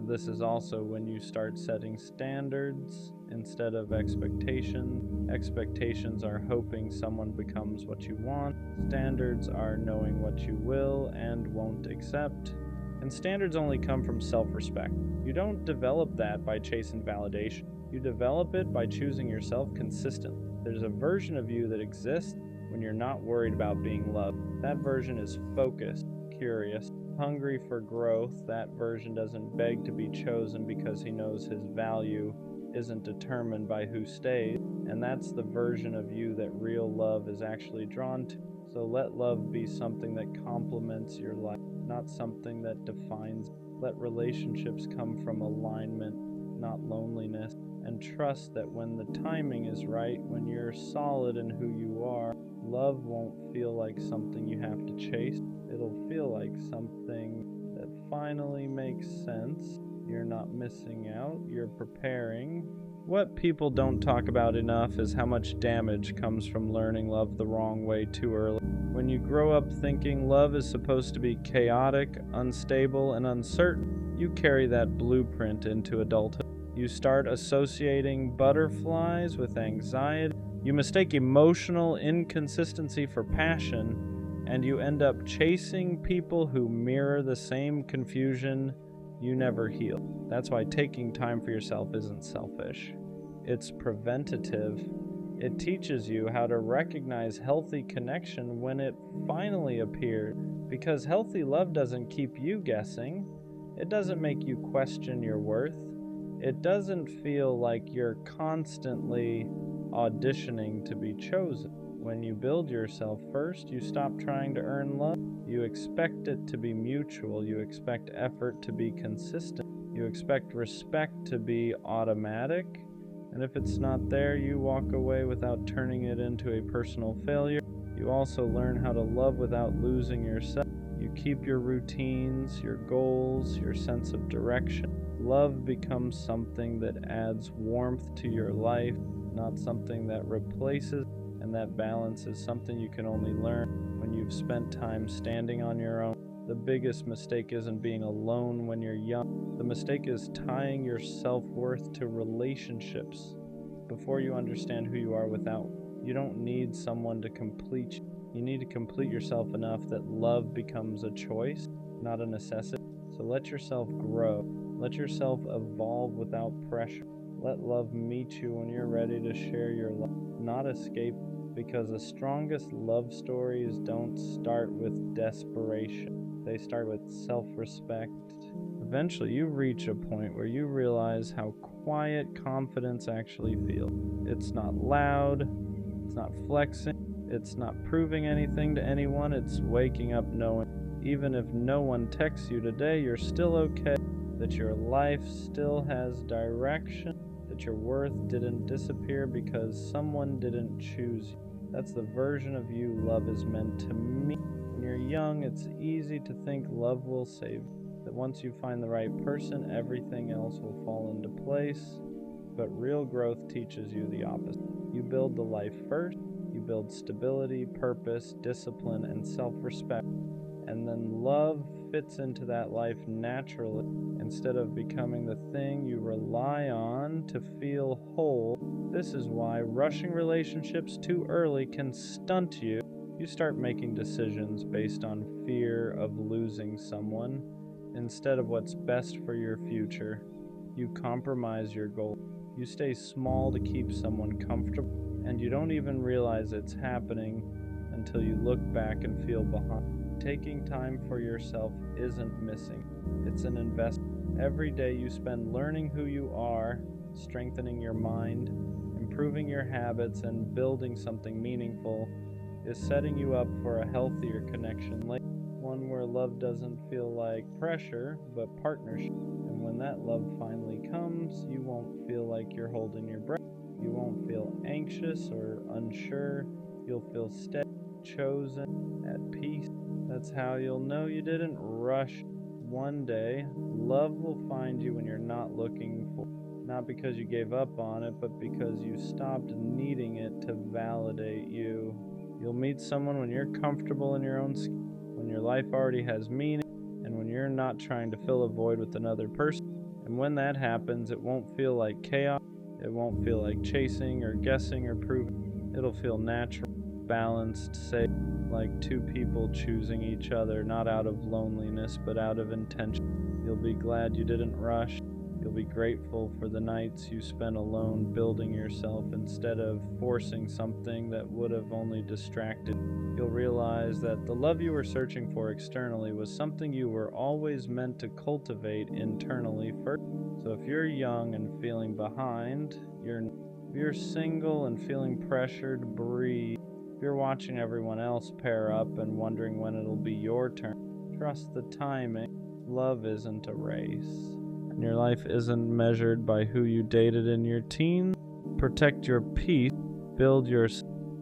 This is also when you start setting standards instead of expectations. Expectations are hoping someone becomes what you want. Standards are knowing what you will and won't accept. And standards only come from self-respect. You don't develop that by chasing validation. You develop it by choosing yourself consistently. There's a version of you that exists when you're not worried about being loved. That version is focused, curious, hungry for growth. That version doesn't beg to be chosen because he knows his value isn't determined by who stays. And that's the version of you that real love is actually drawn to. So let love be something that complements your life, not something that defines. Let relationships come from alignment, not loneliness. And trust that when the timing is right, when you're solid in who you are, love won't feel like something you have to chase. It'll feel like something that finally makes sense. You're not missing out, you're preparing. What people don't talk about enough is how much damage comes from learning love the wrong way too early. When you grow up thinking love is supposed to be chaotic, unstable, and uncertain, you carry that blueprint into adulthood. You start associating butterflies with anxiety. You mistake emotional inconsistency for passion, and you end up chasing people who mirror the same confusion you never heal. That's why taking time for yourself isn't selfish. It's preventative. It teaches you how to recognize healthy connection when it finally appears, because healthy love doesn't keep you guessing. It doesn't make you question your worth. It doesn't feel like you're constantly auditioning to be chosen. When you build yourself first, you stop trying to earn love. You expect it to be mutual. You expect effort to be consistent. You expect respect to be automatic. And if it's not there, you walk away without turning it into a personal failure. You also learn how to love without losing yourself. You keep your routines, your goals, your sense of direction. Love becomes something that adds warmth to your life, not something that replaces. And that balance is something you can only learn when you've spent time standing on your own. The biggest mistake isn't being alone when you're young. The mistake is tying your self-worth to relationships before you understand who you are without. You don't need someone to complete you. You need to complete yourself enough that love becomes a choice, not a necessity. So let yourself grow. Let yourself evolve without pressure. Let love meet you when you're ready to share your life, not escape, because the strongest love stories don't start with desperation. They start with self-respect. Eventually, you reach a point where you realize how quiet confidence actually feels. It's not loud, it's not flexing, it's not proving anything to anyone, it's waking up knowing, even if no one texts you today, you're still okay, that your life still has direction, that your worth didn't disappear because someone didn't choose you. That's the version of you love is meant to meet. When you're young, it's easy to think love will save you, that once you find the right person, everything else will fall into place. But real growth teaches you the opposite. You build the life first, you build stability, purpose, discipline, and self-respect. And then love fits into that life naturally, instead of becoming the thing you rely on to feel whole. This is why rushing relationships too early can stunt you. You start making decisions based on fear of losing someone instead of what's best for your future. You compromise your goal. You stay small to keep someone comfortable, and you don't even realize it's happening until you look back and feel behind. Taking time for yourself isn't missing. It's an investment. Every day you spend learning who you are, strengthening your mind, improving your habits and building something meaningful is setting you up for a healthier connection later. One where love doesn't feel like pressure, but partnership. And when that love finally comes, you won't feel like you're holding your breath. You won't feel anxious or unsure. You'll feel steady, chosen, at peace. That's how you'll know you didn't rush. One day, love will find you when you're not looking for it. Not because you gave up on it, but because you stopped needing it to validate you. You'll meet someone when you're comfortable in your own skin, when your life already has meaning, and when you're not trying to fill a void with another person. And when that happens, it won't feel like chaos. It won't feel like chasing or guessing or proving. It'll feel natural, balanced, safe, like two people choosing each other, not out of loneliness, but out of intention. You'll be glad you didn't rush. You'll be grateful for the nights you spent alone building yourself instead of forcing something that would have only distracted. You'll realize that the love you were searching for externally was something you were always meant to cultivate internally first. So if you're young and feeling behind, if you're single and feeling pressured, breathe. If you're watching everyone else pair up and wondering when it'll be your turn, trust the timing. Love isn't a race. And your life isn't measured by who you dated in your teens. Protect your peace, build your...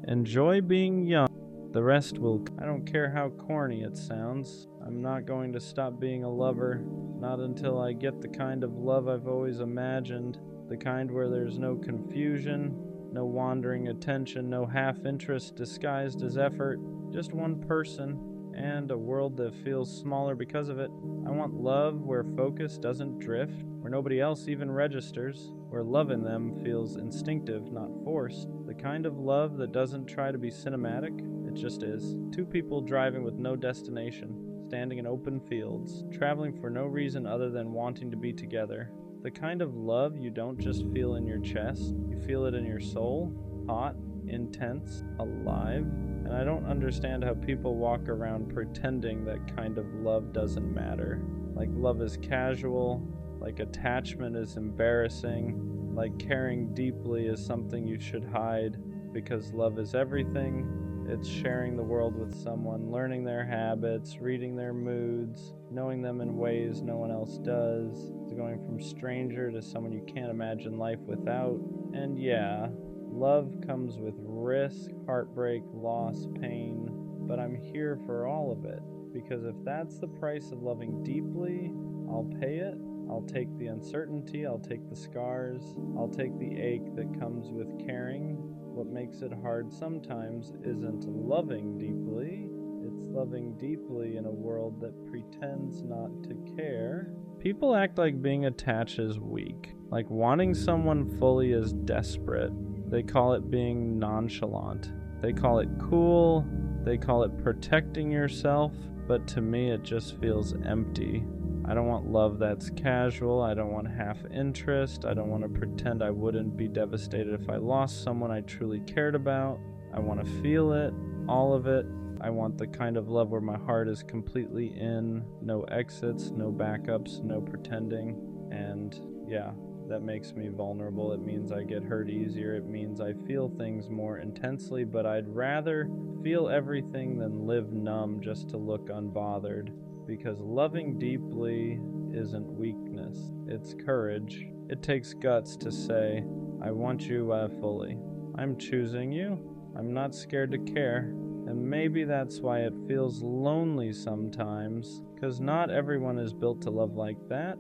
Enjoy being young. The rest will... I don't care how corny it sounds. I'm not going to stop being a lover. Not until I get the kind of love I've always imagined. The kind where there's no confusion, no wandering attention, no half-interest disguised as effort. Just one person. And a world that feels smaller because of it. I want love where focus doesn't drift, where nobody else even registers, where love in them feels instinctive, not forced. The kind of love that doesn't try to be cinematic, it just is. Two people driving with no destination, standing in open fields, traveling for no reason other than wanting to be together. The kind of love you don't just feel in your chest, you feel it in your soul, hot, intense, alive. And I don't understand how people walk around pretending that kind of love doesn't matter. Like love is casual, like attachment is embarrassing, like caring deeply is something you should hide, because love is everything. It's sharing the world with someone, learning their habits, reading their moods, knowing them in ways no one else does. It's going from stranger to someone you can't imagine life without. And yeah, love comes with risk, heartbreak, loss, pain, but I'm here for all of it, because if that's the price of loving deeply, I'll pay it. I'll take the uncertainty, I'll take the scars, I'll take the ache that comes with caring. What makes it hard sometimes isn't loving deeply, it's loving deeply in a world that pretends not to care. People act like being attached is weak, like wanting someone fully is desperate. They call it being nonchalant. They call it cool. They call it protecting yourself. But to me, it just feels empty. I don't want love that's casual. I don't want half interest. I don't want to pretend I wouldn't be devastated if I lost someone I truly cared about. I want to feel it, all of it. I want the kind of love where my heart is completely in. No exits, no backups, no pretending. And yeah. That makes me vulnerable. It means I get hurt easier. It means I feel things more intensely, but I'd rather feel everything than live numb just to look unbothered. Because loving deeply isn't weakness, it's courage. It takes guts to say, I want you fully. I'm choosing you. I'm not scared to care. And maybe that's why it feels lonely sometimes, because not everyone is built to love like that.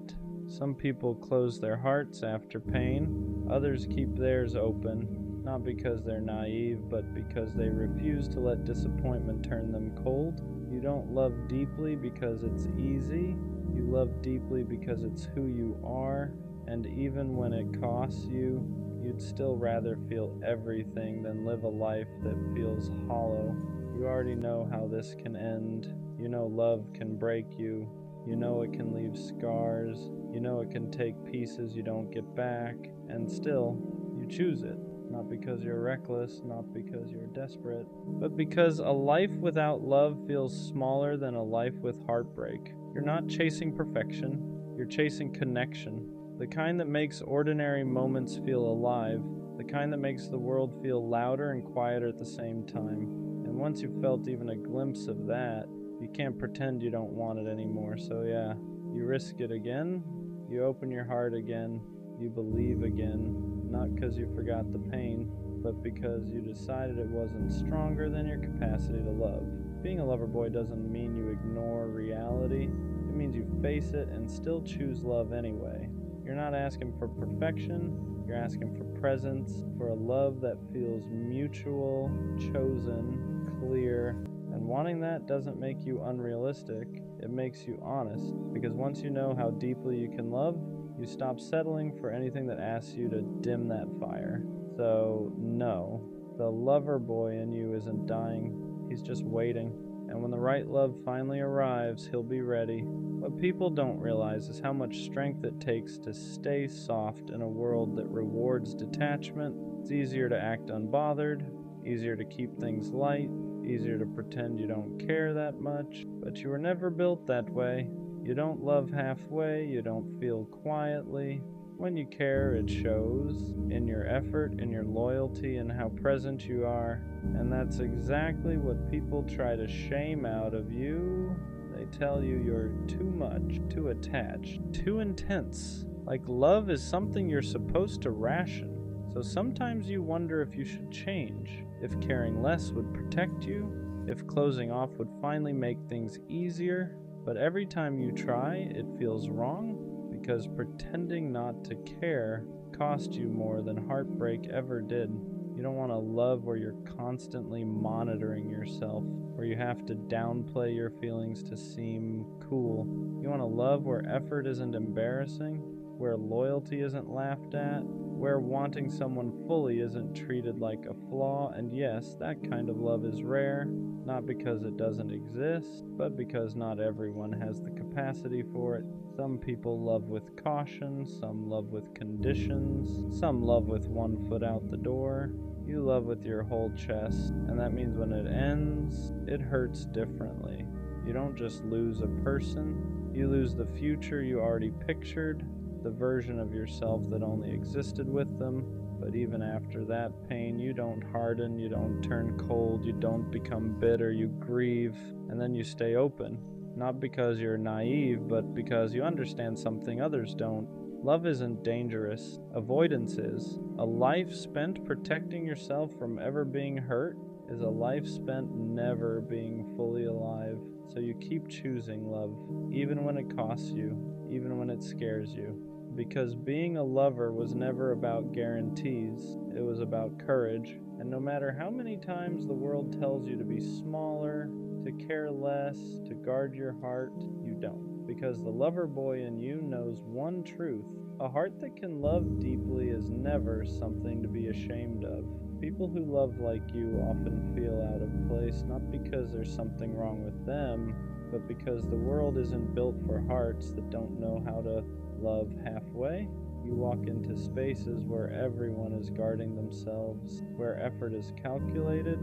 Some people close their hearts after pain. Others keep theirs open, not because they're naive, but because they refuse to let disappointment turn them cold. You don't love deeply because it's easy. You love deeply because it's who you are. And even when it costs you, you'd still rather feel everything than live a life that feels hollow. You already know how this can end. You know love can break you. You know it can leave scars. You know it can take pieces you don't get back. And still, you choose it. Not because you're reckless, not because you're desperate, but because a life without love feels smaller than a life with heartbreak. You're not chasing perfection. You're chasing connection. The kind that makes ordinary moments feel alive. the kind that makes the world feel louder and quieter at the same time. And once you've felt even a glimpse of that, you can't pretend you don't want it anymore. So yeah, you risk it again, you open your heart again, you believe again, not because you forgot the pain, but because you decided it wasn't stronger than your capacity to love. Being a lover boy doesn't mean you ignore reality. It means you face it and still choose love anyway. You're not asking for perfection, you're asking for presence, for a love that feels mutual, chosen, clear, and wanting that doesn't make you unrealistic, it makes you honest, because once you know how deeply you can love, you stop settling for anything that asks you to dim that fire. So, no, the lover boy in you isn't dying, he's just waiting. And when the right love finally arrives, he'll be ready. What people don't realize is how much strength it takes to stay soft in a world that rewards detachment. It's easier to act unbothered, easier to keep things light, easier to pretend you don't care that much, but you were never built that way. You don't love halfway, you don't feel quietly. When you care, it shows in your effort, in your loyalty, and how present you are. And that's exactly what people try to shame out of you. They tell you you're too much, too attached, too intense. Like love is something you're supposed to ration. So sometimes you wonder if you should change, if caring less would protect you, if closing off would finally make things easier. But every time you try, it feels wrong. Because pretending not to care cost you more than heartbreak ever did. You don't want to love where you're constantly monitoring yourself, where you have to downplay your feelings to seem cool. You want to love where effort isn't embarrassing, where loyalty isn't laughed at, where wanting someone fully isn't treated like a flaw. And yes, that kind of love is rare, not because it doesn't exist, but because not everyone has the capacity for it. Some people love with caution, some love with conditions, some love with one foot out the door. You love with your whole chest, and that means when it ends, it hurts differently. You don't just lose a person, you lose the future you already pictured, the version of yourself that only existed with them. But even after that pain, you don't harden, you don't turn cold, you don't become bitter, you grieve, and then you stay open. Not because you're naive, but because you understand something others don't. Love isn't dangerous. Avoidance is. A life spent protecting yourself from ever being hurt is a life spent never being fully alive. So you keep choosing love, even when it costs you, even when it scares you. Because being a lover was never about guarantees, it was about courage. And no matter how many times the world tells you to be smaller, to care less, to guard your heart, you don't. Because the lover boy in you knows one truth. A heart that can love deeply is never something to be ashamed of. People who love like you often feel out of place, not because there's something wrong with them, but because the world isn't built for hearts that don't know how to love halfway. You walk into spaces where everyone is guarding themselves, where effort is calculated,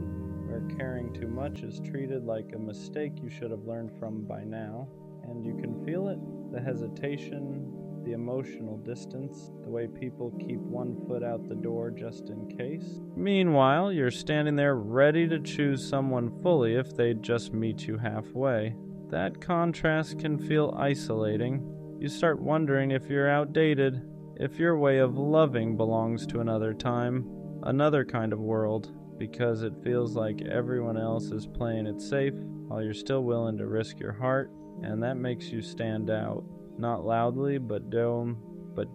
where caring too much is treated like a mistake you should have learned from by now. And you can feel it, the hesitation, the emotional distance, the way people keep one foot out the door just in case. Meanwhile, you're standing there ready to choose someone fully if they'd just meet you halfway. That contrast can feel isolating. You start wondering if you're outdated, if your way of loving belongs to another time, another kind of world, because it feels like everyone else is playing it safe while you're still willing to risk your heart, and that makes you stand out. Not loudly, but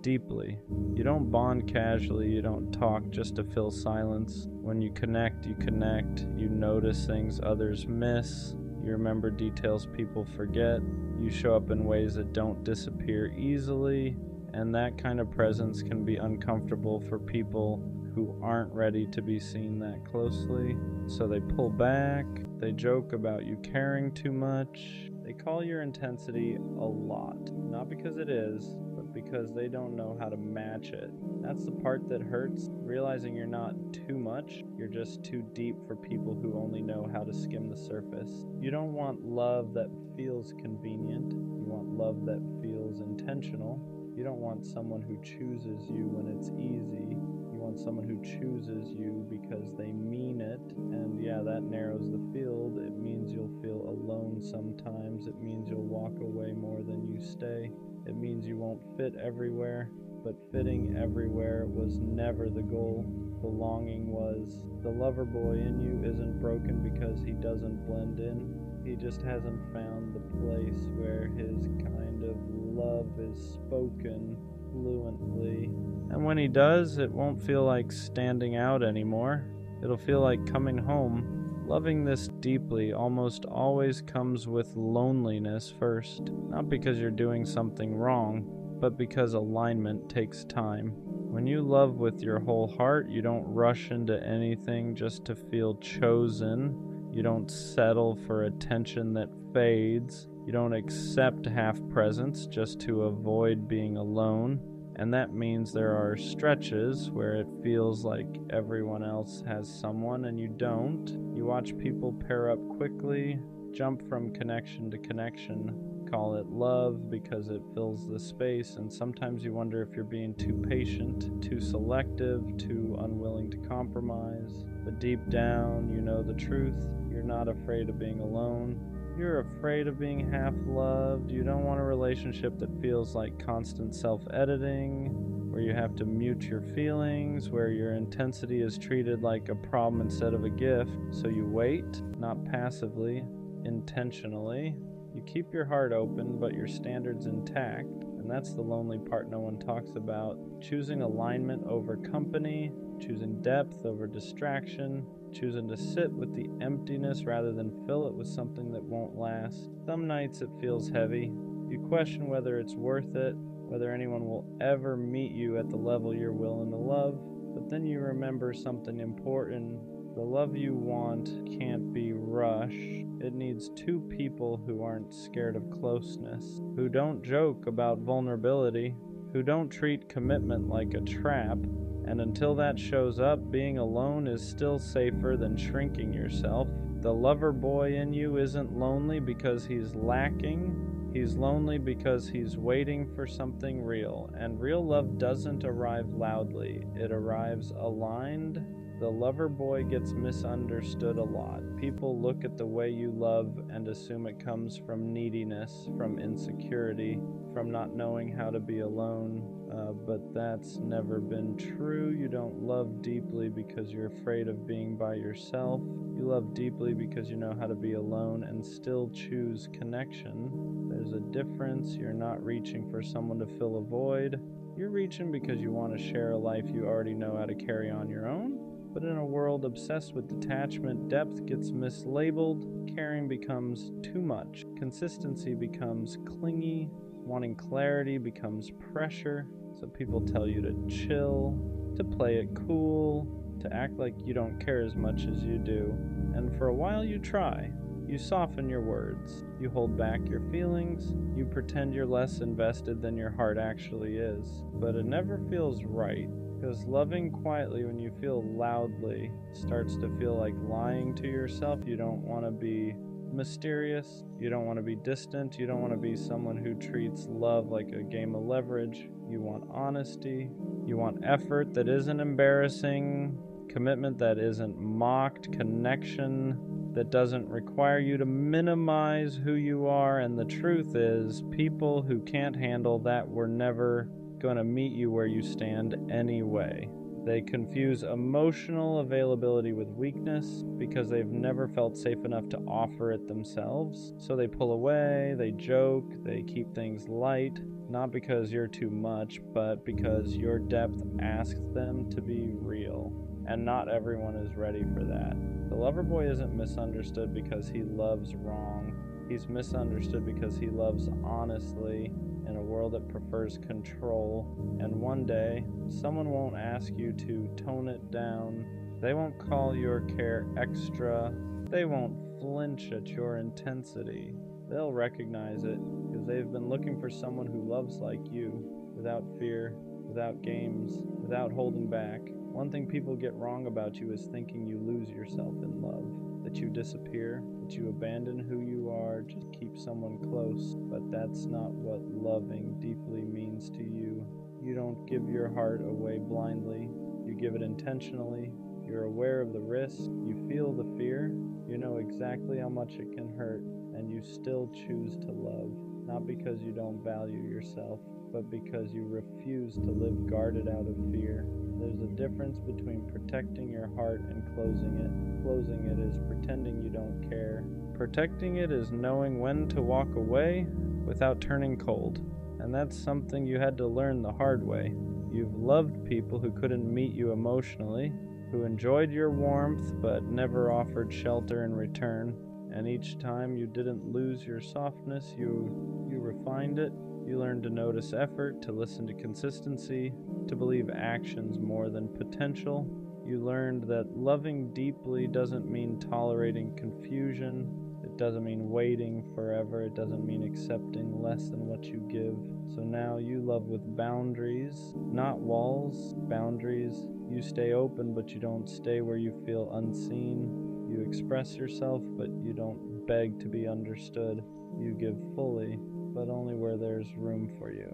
deeply. You don't bond casually, you don't talk just to fill silence. When you connect, you notice things others miss, you remember details people forget, you show up in ways that don't disappear easily, and that kind of presence can be uncomfortable for people who aren't ready to be seen that closely. So they pull back, they joke about you caring too much, they call your intensity a lot, not because it is, but because they don't know how to match it. That's the part that hurts, realizing you're not too much, you're just too deep for people who only know how to skim the surface. You don't want love that feels convenient, you want love that feels intentional. You don't want someone who chooses you when it's easy. You want someone who chooses you because they mean it. And yeah, that narrows the field. It means you'll feel alone sometimes. It means you'll walk away more than you stay. It means you won't fit everywhere. But fitting everywhere was never the goal. The longing was. The lover boy in you isn't broken because he doesn't blend in. He just hasn't found the place where his kind of love is spoken fluently. And when he does, it won't feel like standing out anymore. It'll feel like coming home. Loving this deeply almost always comes with loneliness first. Not because you're doing something wrong, but because alignment takes time. When you love with your whole heart, you don't rush into anything just to feel chosen. You don't settle for attention that fades. You don't accept half presence just to avoid being alone. And that means there are stretches where it feels like everyone else has someone and you don't. You watch people pair up quickly, jump from connection to connection, call it love because it fills the space, and sometimes you wonder if you're being too patient, too selective, too unwilling to compromise. But deep down, you know the truth. You're not afraid of being alone. You're afraid of being half-loved. You don't want a relationship that feels like constant self-editing, where you have to mute your feelings, where your intensity is treated like a problem instead of a gift. So you wait, not passively, intentionally. You keep your heart open, but your standards intact. And that's the lonely part no one talks about. Choosing alignment over company, choosing depth over distraction, choosing to sit with the emptiness rather than fill it with something that won't last. Some nights it feels heavy. You question whether it's worth it, whether anyone will ever meet you at the level you're willing to love. But then you remember something important. The love you want can't be rushed. It needs two people who aren't scared of closeness, who don't joke about vulnerability, who don't treat commitment like a trap. And until that shows up, being alone is still safer than shrinking yourself. The lover boy in you isn't lonely because he's lacking. He's lonely because he's waiting for something real. And real love doesn't arrive loudly. It arrives aligned. The lover boy gets misunderstood a lot. People look at the way you love and assume it comes from neediness, from insecurity, from not knowing how to be alone. But that's never been true. You don't love deeply because you're afraid of being by yourself. You love deeply because you know how to be alone and still choose connection. There's a difference. You're not reaching for someone to fill a void. You're reaching because you want to share a life you already know how to carry on your own. But in a world obsessed with detachment, depth gets mislabeled, caring becomes too much, consistency becomes clingy, wanting clarity becomes pressure, so people tell you to chill, to play it cool, to act like you don't care as much as you do. And for a while you try. You soften your words, you hold back your feelings, you pretend you're less invested than your heart actually is. But it never feels right. Because loving quietly when you feel loudly starts to feel like lying to yourself. You don't want to be mysterious. You don't want to be distant. You don't want to be someone who treats love like a game of leverage. You want honesty. You want effort that isn't embarrassing. Commitment that isn't mocked. Connection that doesn't require you to minimize who you are. And the truth is, people who can't handle that were never going to meet you where you stand anyway. They confuse emotional availability with weakness because they've never felt safe enough to offer it themselves. So they pull away, they joke, they keep things light, not because you're too much, but because your depth asks them to be real. And not everyone is ready for that. The lover boy isn't misunderstood because he loves wrong. He's misunderstood because he loves honestly in a world that prefers control. And one day, someone won't ask you to tone it down. They won't call your care extra. They won't flinch at your intensity. They'll recognize it because they've been looking for someone who loves like you, without fear, without games, without holding back. One thing people get wrong about you is thinking you lose yourself in love, that you disappear, that you abandon who you are, just keep someone close. But that's not what loving deeply means to you. You don't give your heart away blindly. You give it intentionally. You're aware of the risk. You feel the fear. You know exactly how much it can hurt, and you still choose to love, not because you don't value yourself, but because you refuse to live guarded out of fear. There's a difference between protecting your heart and closing it. Closing it is pretending you don't care. Protecting it is knowing when to walk away without turning cold. And that's something you had to learn the hard way. You've loved people who couldn't meet you emotionally, who enjoyed your warmth but never offered shelter in return. And each time you didn't lose your softness, you refined it. You learned to notice effort, to listen to consistency, to believe actions more than potential. You learned that loving deeply doesn't mean tolerating confusion. It doesn't mean waiting forever. It doesn't mean accepting less than what you give. So now you love with boundaries, not walls, boundaries. You stay open, but you don't stay where you feel unseen. You express yourself, but you don't beg to be understood. You give fully, but only where there's room for you.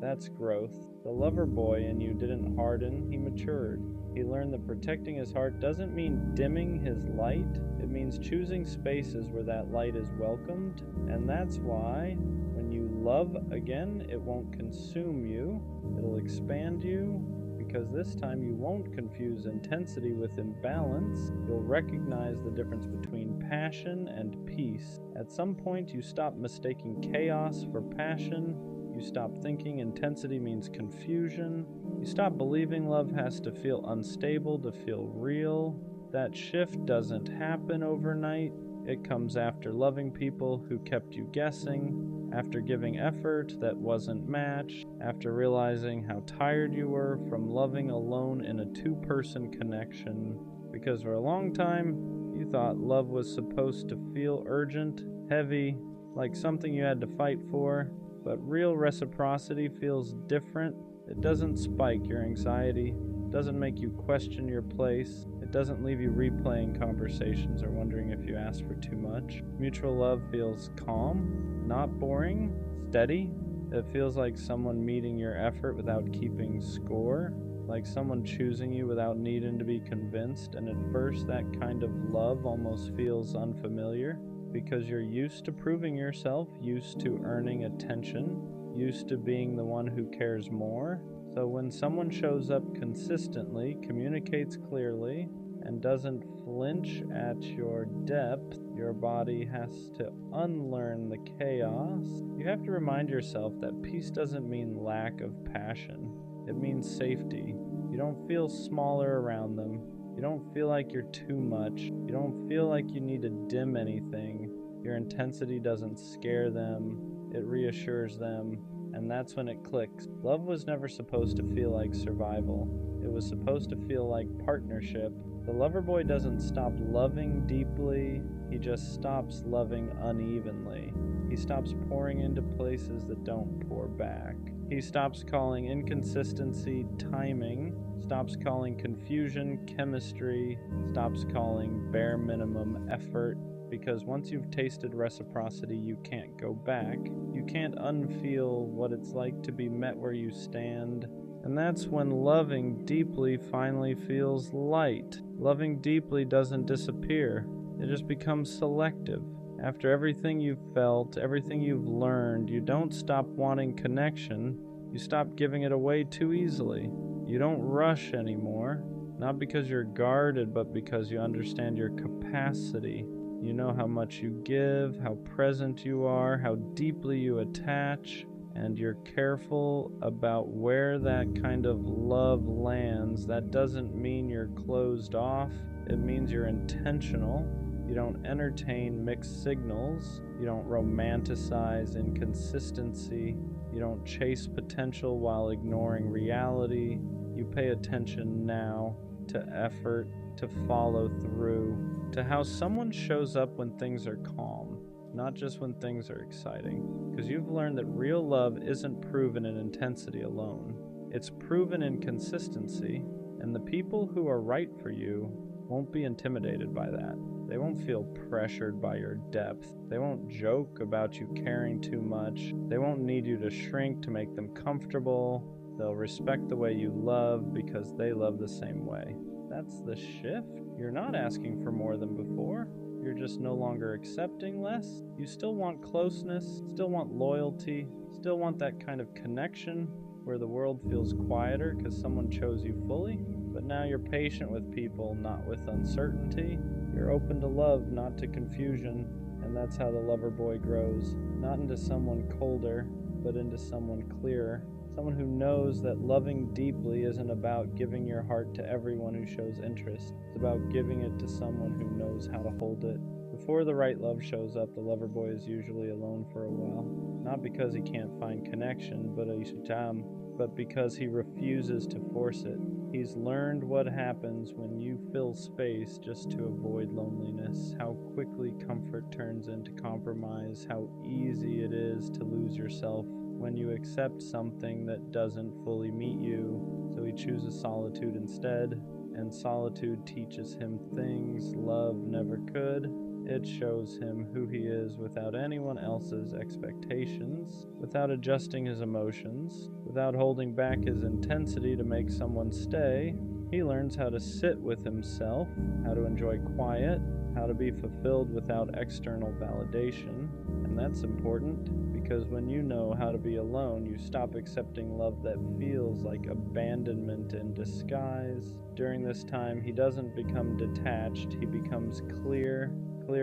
That's growth. The lover boy in you didn't harden, he matured. He learned that protecting his heart doesn't mean dimming his light. It means choosing spaces where that light is welcomed. And that's why when you love again, it won't consume you. It'll expand you, because this time you won't confuse intensity with imbalance. You'll recognize the difference between passion and peace. At some point, you stop mistaking chaos for passion. You stop thinking intensity means confusion. You stop believing love has to feel unstable to feel real. That shift doesn't happen overnight. It comes after loving people who kept you guessing, after giving effort that wasn't matched, after realizing how tired you were from loving alone in a two-person connection. Because for a long time, you thought love was supposed to feel urgent, heavy, like something you had to fight for. But real reciprocity feels different. It doesn't spike your anxiety. It doesn't make you question your place. It doesn't leave you replaying conversations or wondering if you asked for too much. Mutual love feels calm, not boring, steady. It feels like someone meeting your effort without keeping score, like someone choosing you without needing to be convinced. And at first, that kind of love almost feels unfamiliar, because you're used to proving yourself, used to earning attention, used to being the one who cares more. So when someone shows up consistently, communicates clearly, and doesn't flinch at your depth, your body has to unlearn the chaos. You have to remind yourself that peace doesn't mean lack of passion. It means safety. You don't feel smaller around them. You don't feel like you're too much. You don't feel like you need to dim anything. Your intensity doesn't scare them. It reassures them. And that's when it clicks. Love was never supposed to feel like survival. It was supposed to feel like partnership. The lover boy doesn't stop loving deeply. He just stops loving unevenly. He stops pouring into places that don't pour back. He stops calling inconsistency timing, stops calling confusion chemistry, stops calling bare minimum effort. Because once you've tasted reciprocity, you can't go back. You can't unfeel what it's like to be met where you stand. And that's when loving deeply finally feels light. Loving deeply doesn't disappear. It just becomes selective. After everything you've felt, everything you've learned, you don't stop wanting connection. You stop giving it away too easily. You don't rush anymore. Not because you're guarded, but because you understand your capacity. You know how much you give, how present you are, how deeply you attach, and you're careful about where that kind of love lands. That doesn't mean you're closed off. It means you're intentional. You don't entertain mixed signals. You don't romanticize inconsistency. You don't chase potential while ignoring reality. You pay attention now to effort, to follow through, to how someone shows up when things are calm, not just when things are exciting. Because you've learned that real love isn't proven in intensity alone. It's proven in consistency, and the people who are right for you won't be intimidated by that. They won't feel pressured by your depth. They won't joke about you caring too much. They won't need you to shrink to make them comfortable. They'll respect the way you love because they love the same way. That's the shift. You're not asking for more than before. You're just no longer accepting less. You still want closeness, still want loyalty, still want that kind of connection where the world feels quieter because someone chose you fully. But now you're patient with people, not with uncertainty. You're open to love, not to confusion. And that's how the lover boy grows. Not into someone colder, but into someone clearer. Someone who knows that loving deeply isn't about giving your heart to everyone who shows interest. It's about giving it to someone who knows how to hold it. Before the right love shows up, the lover boy is usually alone for a while. Not because he can't find connection, but because he refuses to force it. He's learned what happens when you fill space just to avoid loneliness, how quickly comfort turns into compromise, how easy it is to lose yourself when you accept something that doesn't fully meet you. So he chooses solitude instead, and solitude teaches him things love never could. It shows him who he is without anyone else's expectations, without adjusting his emotions, without holding back his intensity to make someone stay. He learns how to sit with himself, how to enjoy quiet, how to be fulfilled without external validation. And that's important because when you know how to be alone, you stop accepting love that feels like abandonment in disguise. During this time, he doesn't become detached, he becomes clear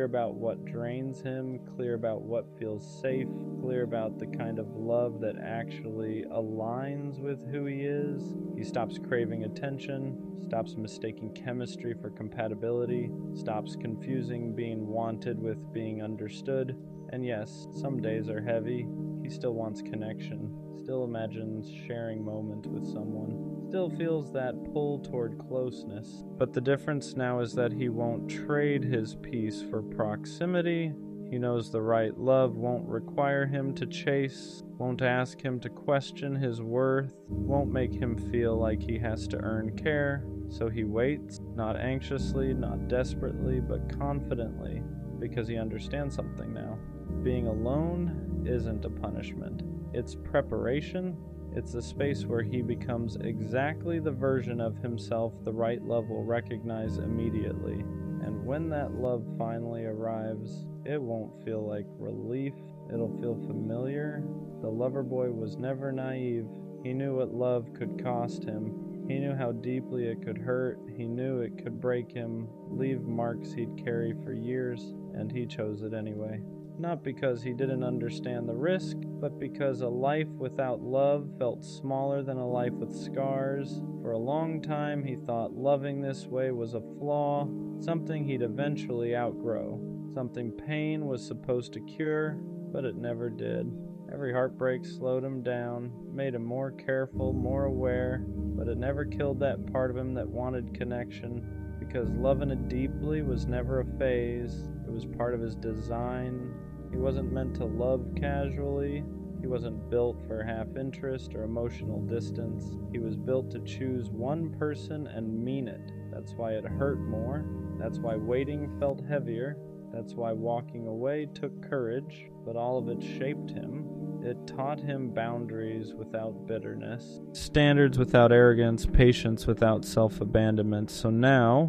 about what drains him, clear about what feels safe, clear about the kind of love that actually aligns with who he is. He stops craving attention, stops mistaking chemistry for compatibility, stops confusing being wanted with being understood. And yes, some days are heavy. He still wants connection, still imagines sharing moment with someone, still feels that pull toward closeness. But the difference now is that he won't trade his peace for proximity. He knows the right love won't require him to chase, won't ask him to question his worth, won't make him feel like he has to earn care. So he waits, not anxiously, not desperately, but confidently, because he understands something now. Being alone isn't a punishment. It's preparation. It's a space where he becomes exactly the version of himself the right love will recognize immediately. And when that love finally arrives, it won't feel like relief. It'll feel familiar. The lover boy was never naive. He knew what love could cost him. He knew how deeply it could hurt. He knew it could break him, leave marks he'd carry for years, and he chose it anyway. Not because he didn't understand the risk, but because a life without love felt smaller than a life with scars. For a long time, he thought loving this way was a flaw, something he'd eventually outgrow, something pain was supposed to cure, but it never did. Every heartbreak slowed him down, made him more careful, more aware, but it never killed that part of him that wanted connection, because loving it deeply was never a phase. It was part of his design. He wasn't meant to love casually. He wasn't built for half interest or emotional distance. He was built to choose one person and mean it. That's why it hurt more. That's why waiting felt heavier. That's why walking away took courage. But all of it shaped him. It taught him boundaries without bitterness, standards without arrogance, patience without self-abandonment. So now,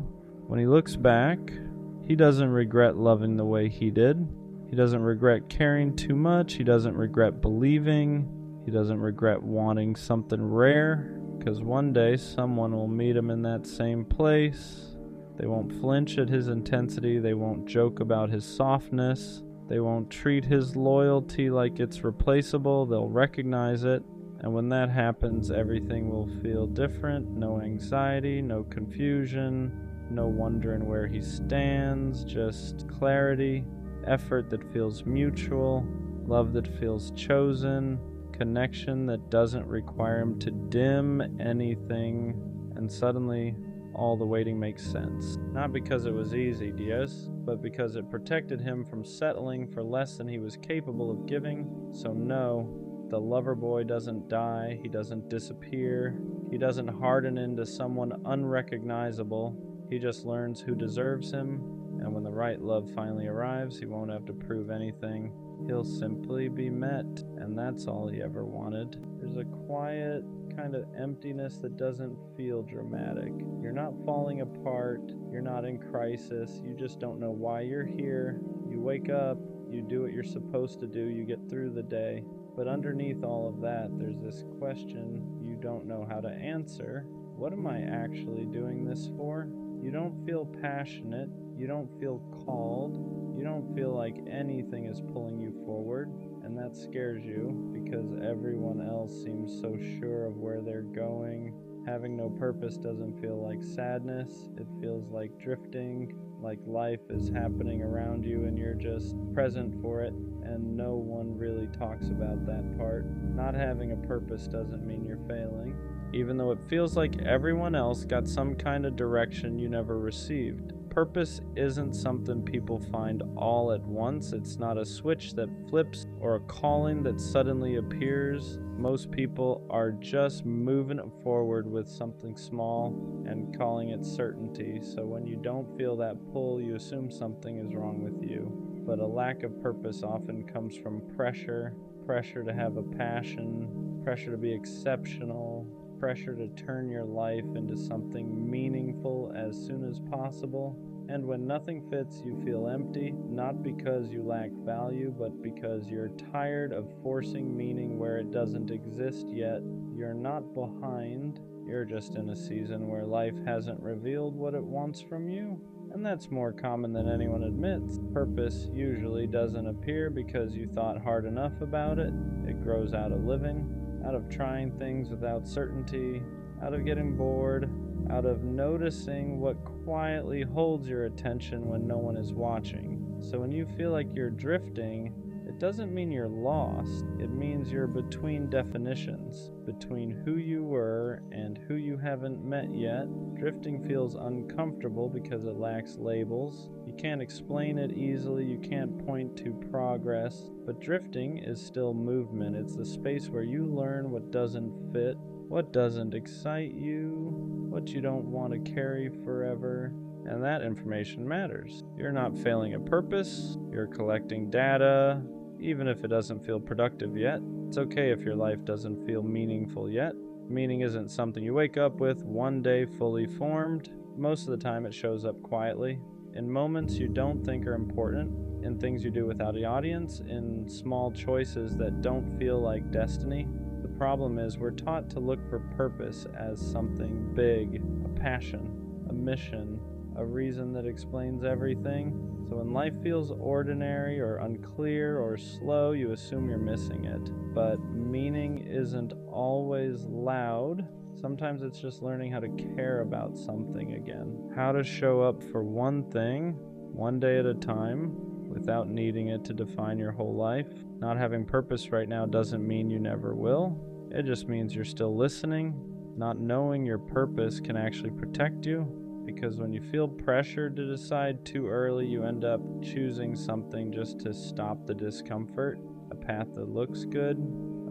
when he looks back, he doesn't regret loving the way he did. He doesn't regret caring too much. He doesn't regret believing. He doesn't regret wanting something rare, because one day someone will meet him in that same place. They won't flinch at his intensity. They won't joke about his softness. They won't treat his loyalty like it's replaceable. They'll recognize it. And when that happens, everything will feel different. No anxiety, no confusion, no wondering where he stands, just clarity. Effort that feels mutual, love that feels chosen, connection that doesn't require him to dim anything, and suddenly all the waiting makes sense. Not because it was easy, yes, but because it protected him from settling for less than he was capable of giving. So no, the lover boy doesn't die, he doesn't disappear, he doesn't harden into someone unrecognizable. He just learns who deserves him. And when the right love finally arrives, he won't have to prove anything. He'll simply be met, and that's all he ever wanted. There's a quiet kind of emptiness that doesn't feel dramatic. You're not falling apart, you're not in crisis, you just don't know why you're here. You wake up, you do what you're supposed to do, you get through the day. But underneath all of that, there's this question you don't know how to answer. What am I actually doing this for? You don't feel passionate, you don't feel called, you don't feel like anything is pulling you forward, and that scares you because everyone else seems so sure of where they're going. Having no purpose doesn't feel like sadness, it feels like drifting, like life is happening around you and you're just present for it, and no one really talks about that part. Not having a purpose doesn't mean you're failing, even though it feels like everyone else got some kind of direction you never received. Purpose isn't something people find all at once. It's not a switch that flips or a calling that suddenly appears. Most people are just moving forward with something small and calling it certainty. So when you don't feel that pull, you assume something is wrong with you. But a lack of purpose often comes from pressure to have a passion, pressure to be exceptional, pressure to turn your life into something meaningful as soon as possible. And when nothing fits, you feel empty, not because you lack value, but because you're tired of forcing meaning where it doesn't exist yet. You're not behind, you're just in a season where life hasn't revealed what it wants from you. And that's more common than anyone admits. Purpose usually doesn't appear because you thought hard enough about it. It grows out of living, out of trying things without certainty, out of getting bored, out of noticing what quietly holds your attention when no one is watching. So when you feel like you're drifting, it doesn't mean you're lost. It means you're between definitions, between who you were and who you haven't met yet. Drifting feels uncomfortable because it lacks labels. You can't explain it easily, you can't point to progress, but drifting is still movement. It's the space where you learn what doesn't fit, what doesn't excite you, what you don't want to carry forever, and that information matters. You're not failing a purpose, you're collecting data, even if it doesn't feel productive yet. It's okay if your life doesn't feel meaningful yet. Meaning isn't something you wake up with one day fully formed. Most of the time it shows up quietly, in moments you don't think are important, in things you do without an audience, in small choices that don't feel like destiny. The problem is we're taught to look for purpose as something big, a passion, a mission, a reason that explains everything. So when life feels ordinary or unclear or slow, you assume you're missing it. But meaning isn't always loud. Sometimes it's just learning how to care about something again. How to show up for one thing, one day at a time, without needing it to define your whole life. Not having purpose right now doesn't mean you never will. It just means you're still listening. Not knowing your purpose can actually protect you, because when you feel pressured to decide too early, you end up choosing something just to stop the discomfort. A path that looks good,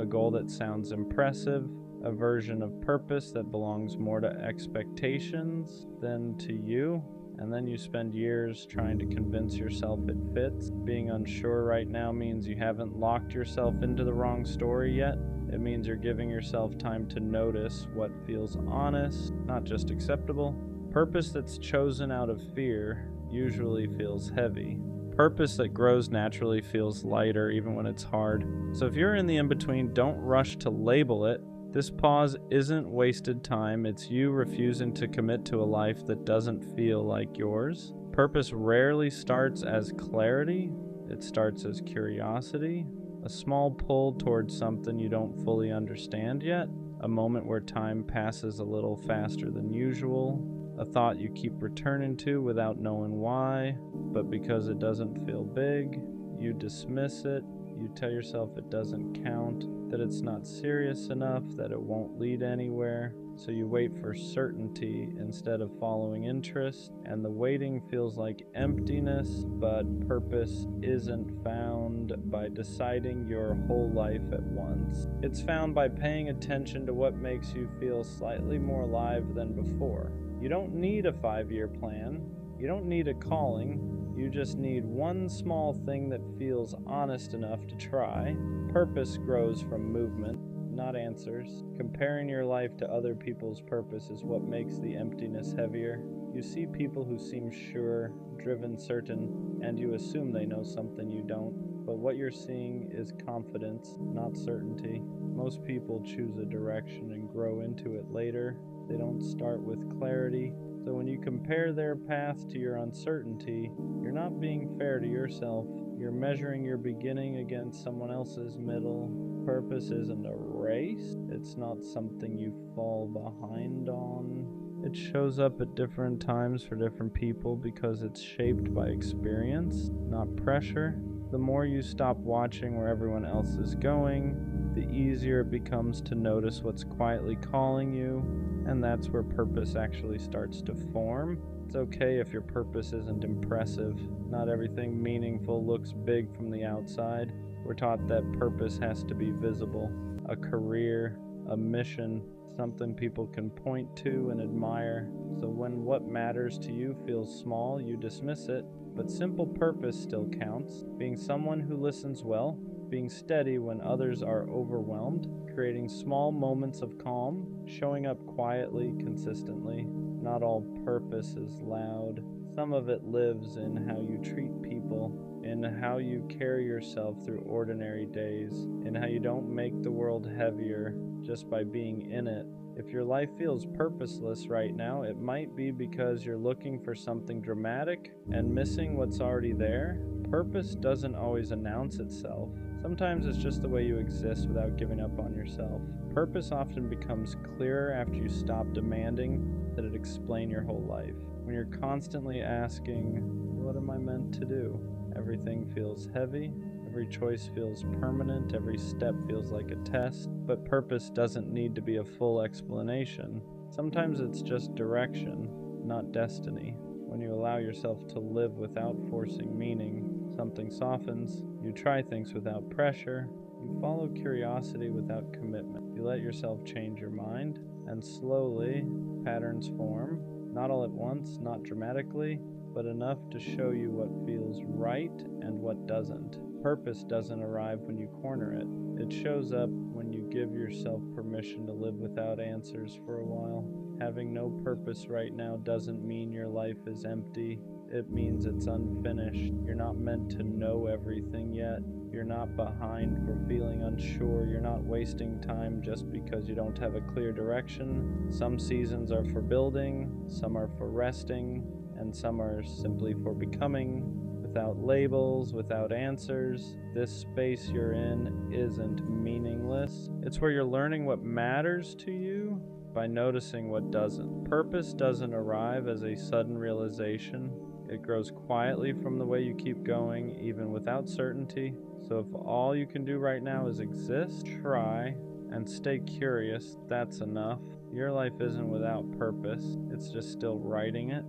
a goal that sounds impressive, a version of purpose that belongs more to expectations than to you. And then you spend years trying to convince yourself it fits. Being unsure right now means you haven't locked yourself into the wrong story yet. It means you're giving yourself time to notice what feels honest, not just acceptable. Purpose that's chosen out of fear usually feels heavy. Purpose that grows naturally feels lighter even when it's hard. So if you're in the in-between, don't rush to label it. This pause isn't wasted time, it's you refusing to commit to a life that doesn't feel like yours. Purpose rarely starts as clarity, it starts as curiosity, a small pull towards something you don't fully understand yet, a moment where time passes a little faster than usual, a thought you keep returning to without knowing why, but because it doesn't feel big, you dismiss it. You tell yourself it doesn't count, that it's not serious enough, that it won't lead anywhere. So you wait for certainty instead of following interest, and the waiting feels like emptiness, but purpose isn't found by deciding your whole life at once. It's found by paying attention to what makes you feel slightly more alive than before. You don't need a 5-year plan. You don't need a calling. You just need one small thing that feels honest enough to try. Purpose grows from movement, not answers. Comparing your life to other people's purpose is what makes the emptiness heavier. You see people who seem sure, driven, certain, and you assume they know something you don't. But what you're seeing is confidence, not certainty. Most people choose a direction and grow into it later. They don't start with clarity. So when you compare their path to your uncertainty, you're not being fair to yourself. You're measuring your beginning against someone else's middle. Purpose isn't a race. It's not something you fall behind on. It shows up at different times for different people because it's shaped by experience, not pressure. The more you stop watching where everyone else is going, the easier it becomes to notice what's quietly calling you, and that's where purpose actually starts to form. It's okay if your purpose isn't impressive. Not everything meaningful looks big from the outside. We're taught that purpose has to be visible. A career, a mission, something people can point to and admire. So when what matters to you feels small, you dismiss it. But simple purpose still counts. Being someone who listens well, being steady when others are overwhelmed, creating small moments of calm, showing up quietly, consistently. Not all purpose is loud. Some of it lives in how you treat people, in how you carry yourself through ordinary days, in how you don't make the world heavier just by being in it. If your life feels purposeless right now, it might be because you're looking for something dramatic and missing what's already there. Purpose doesn't always announce itself. Sometimes it's just the way you exist without giving up on yourself. Purpose often becomes clearer after you stop demanding that it explain your whole life. When you're constantly asking, what am I meant to do? Everything feels heavy. Every choice feels permanent, every step feels like a test, but purpose doesn't need to be a full explanation. Sometimes it's just direction, not destiny. When you allow yourself to live without forcing meaning, something softens. You try things without pressure. You follow curiosity without commitment. You let yourself change your mind, and slowly, patterns form. Not all at once, not dramatically, but enough to show you what feels right and what doesn't. Purpose doesn't arrive when you corner it. It shows up when you give yourself permission to live without answers for a while. Having no purpose right now doesn't mean your life is empty. It means it's unfinished. You're not meant to know everything yet. You're not behind for feeling unsure. You're not wasting time just because you don't have a clear direction. Some seasons are for building, some are for resting, and some are simply for becoming. Without labels, without answers, this space you're in isn't meaningless. It's where you're learning what matters to you by noticing what doesn't. Purpose doesn't arrive as a sudden realization. It grows quietly from the way you keep going, even without certainty. So if all you can do right now is exist, try, and stay curious, that's enough. Your life isn't without purpose. It's just still writing it.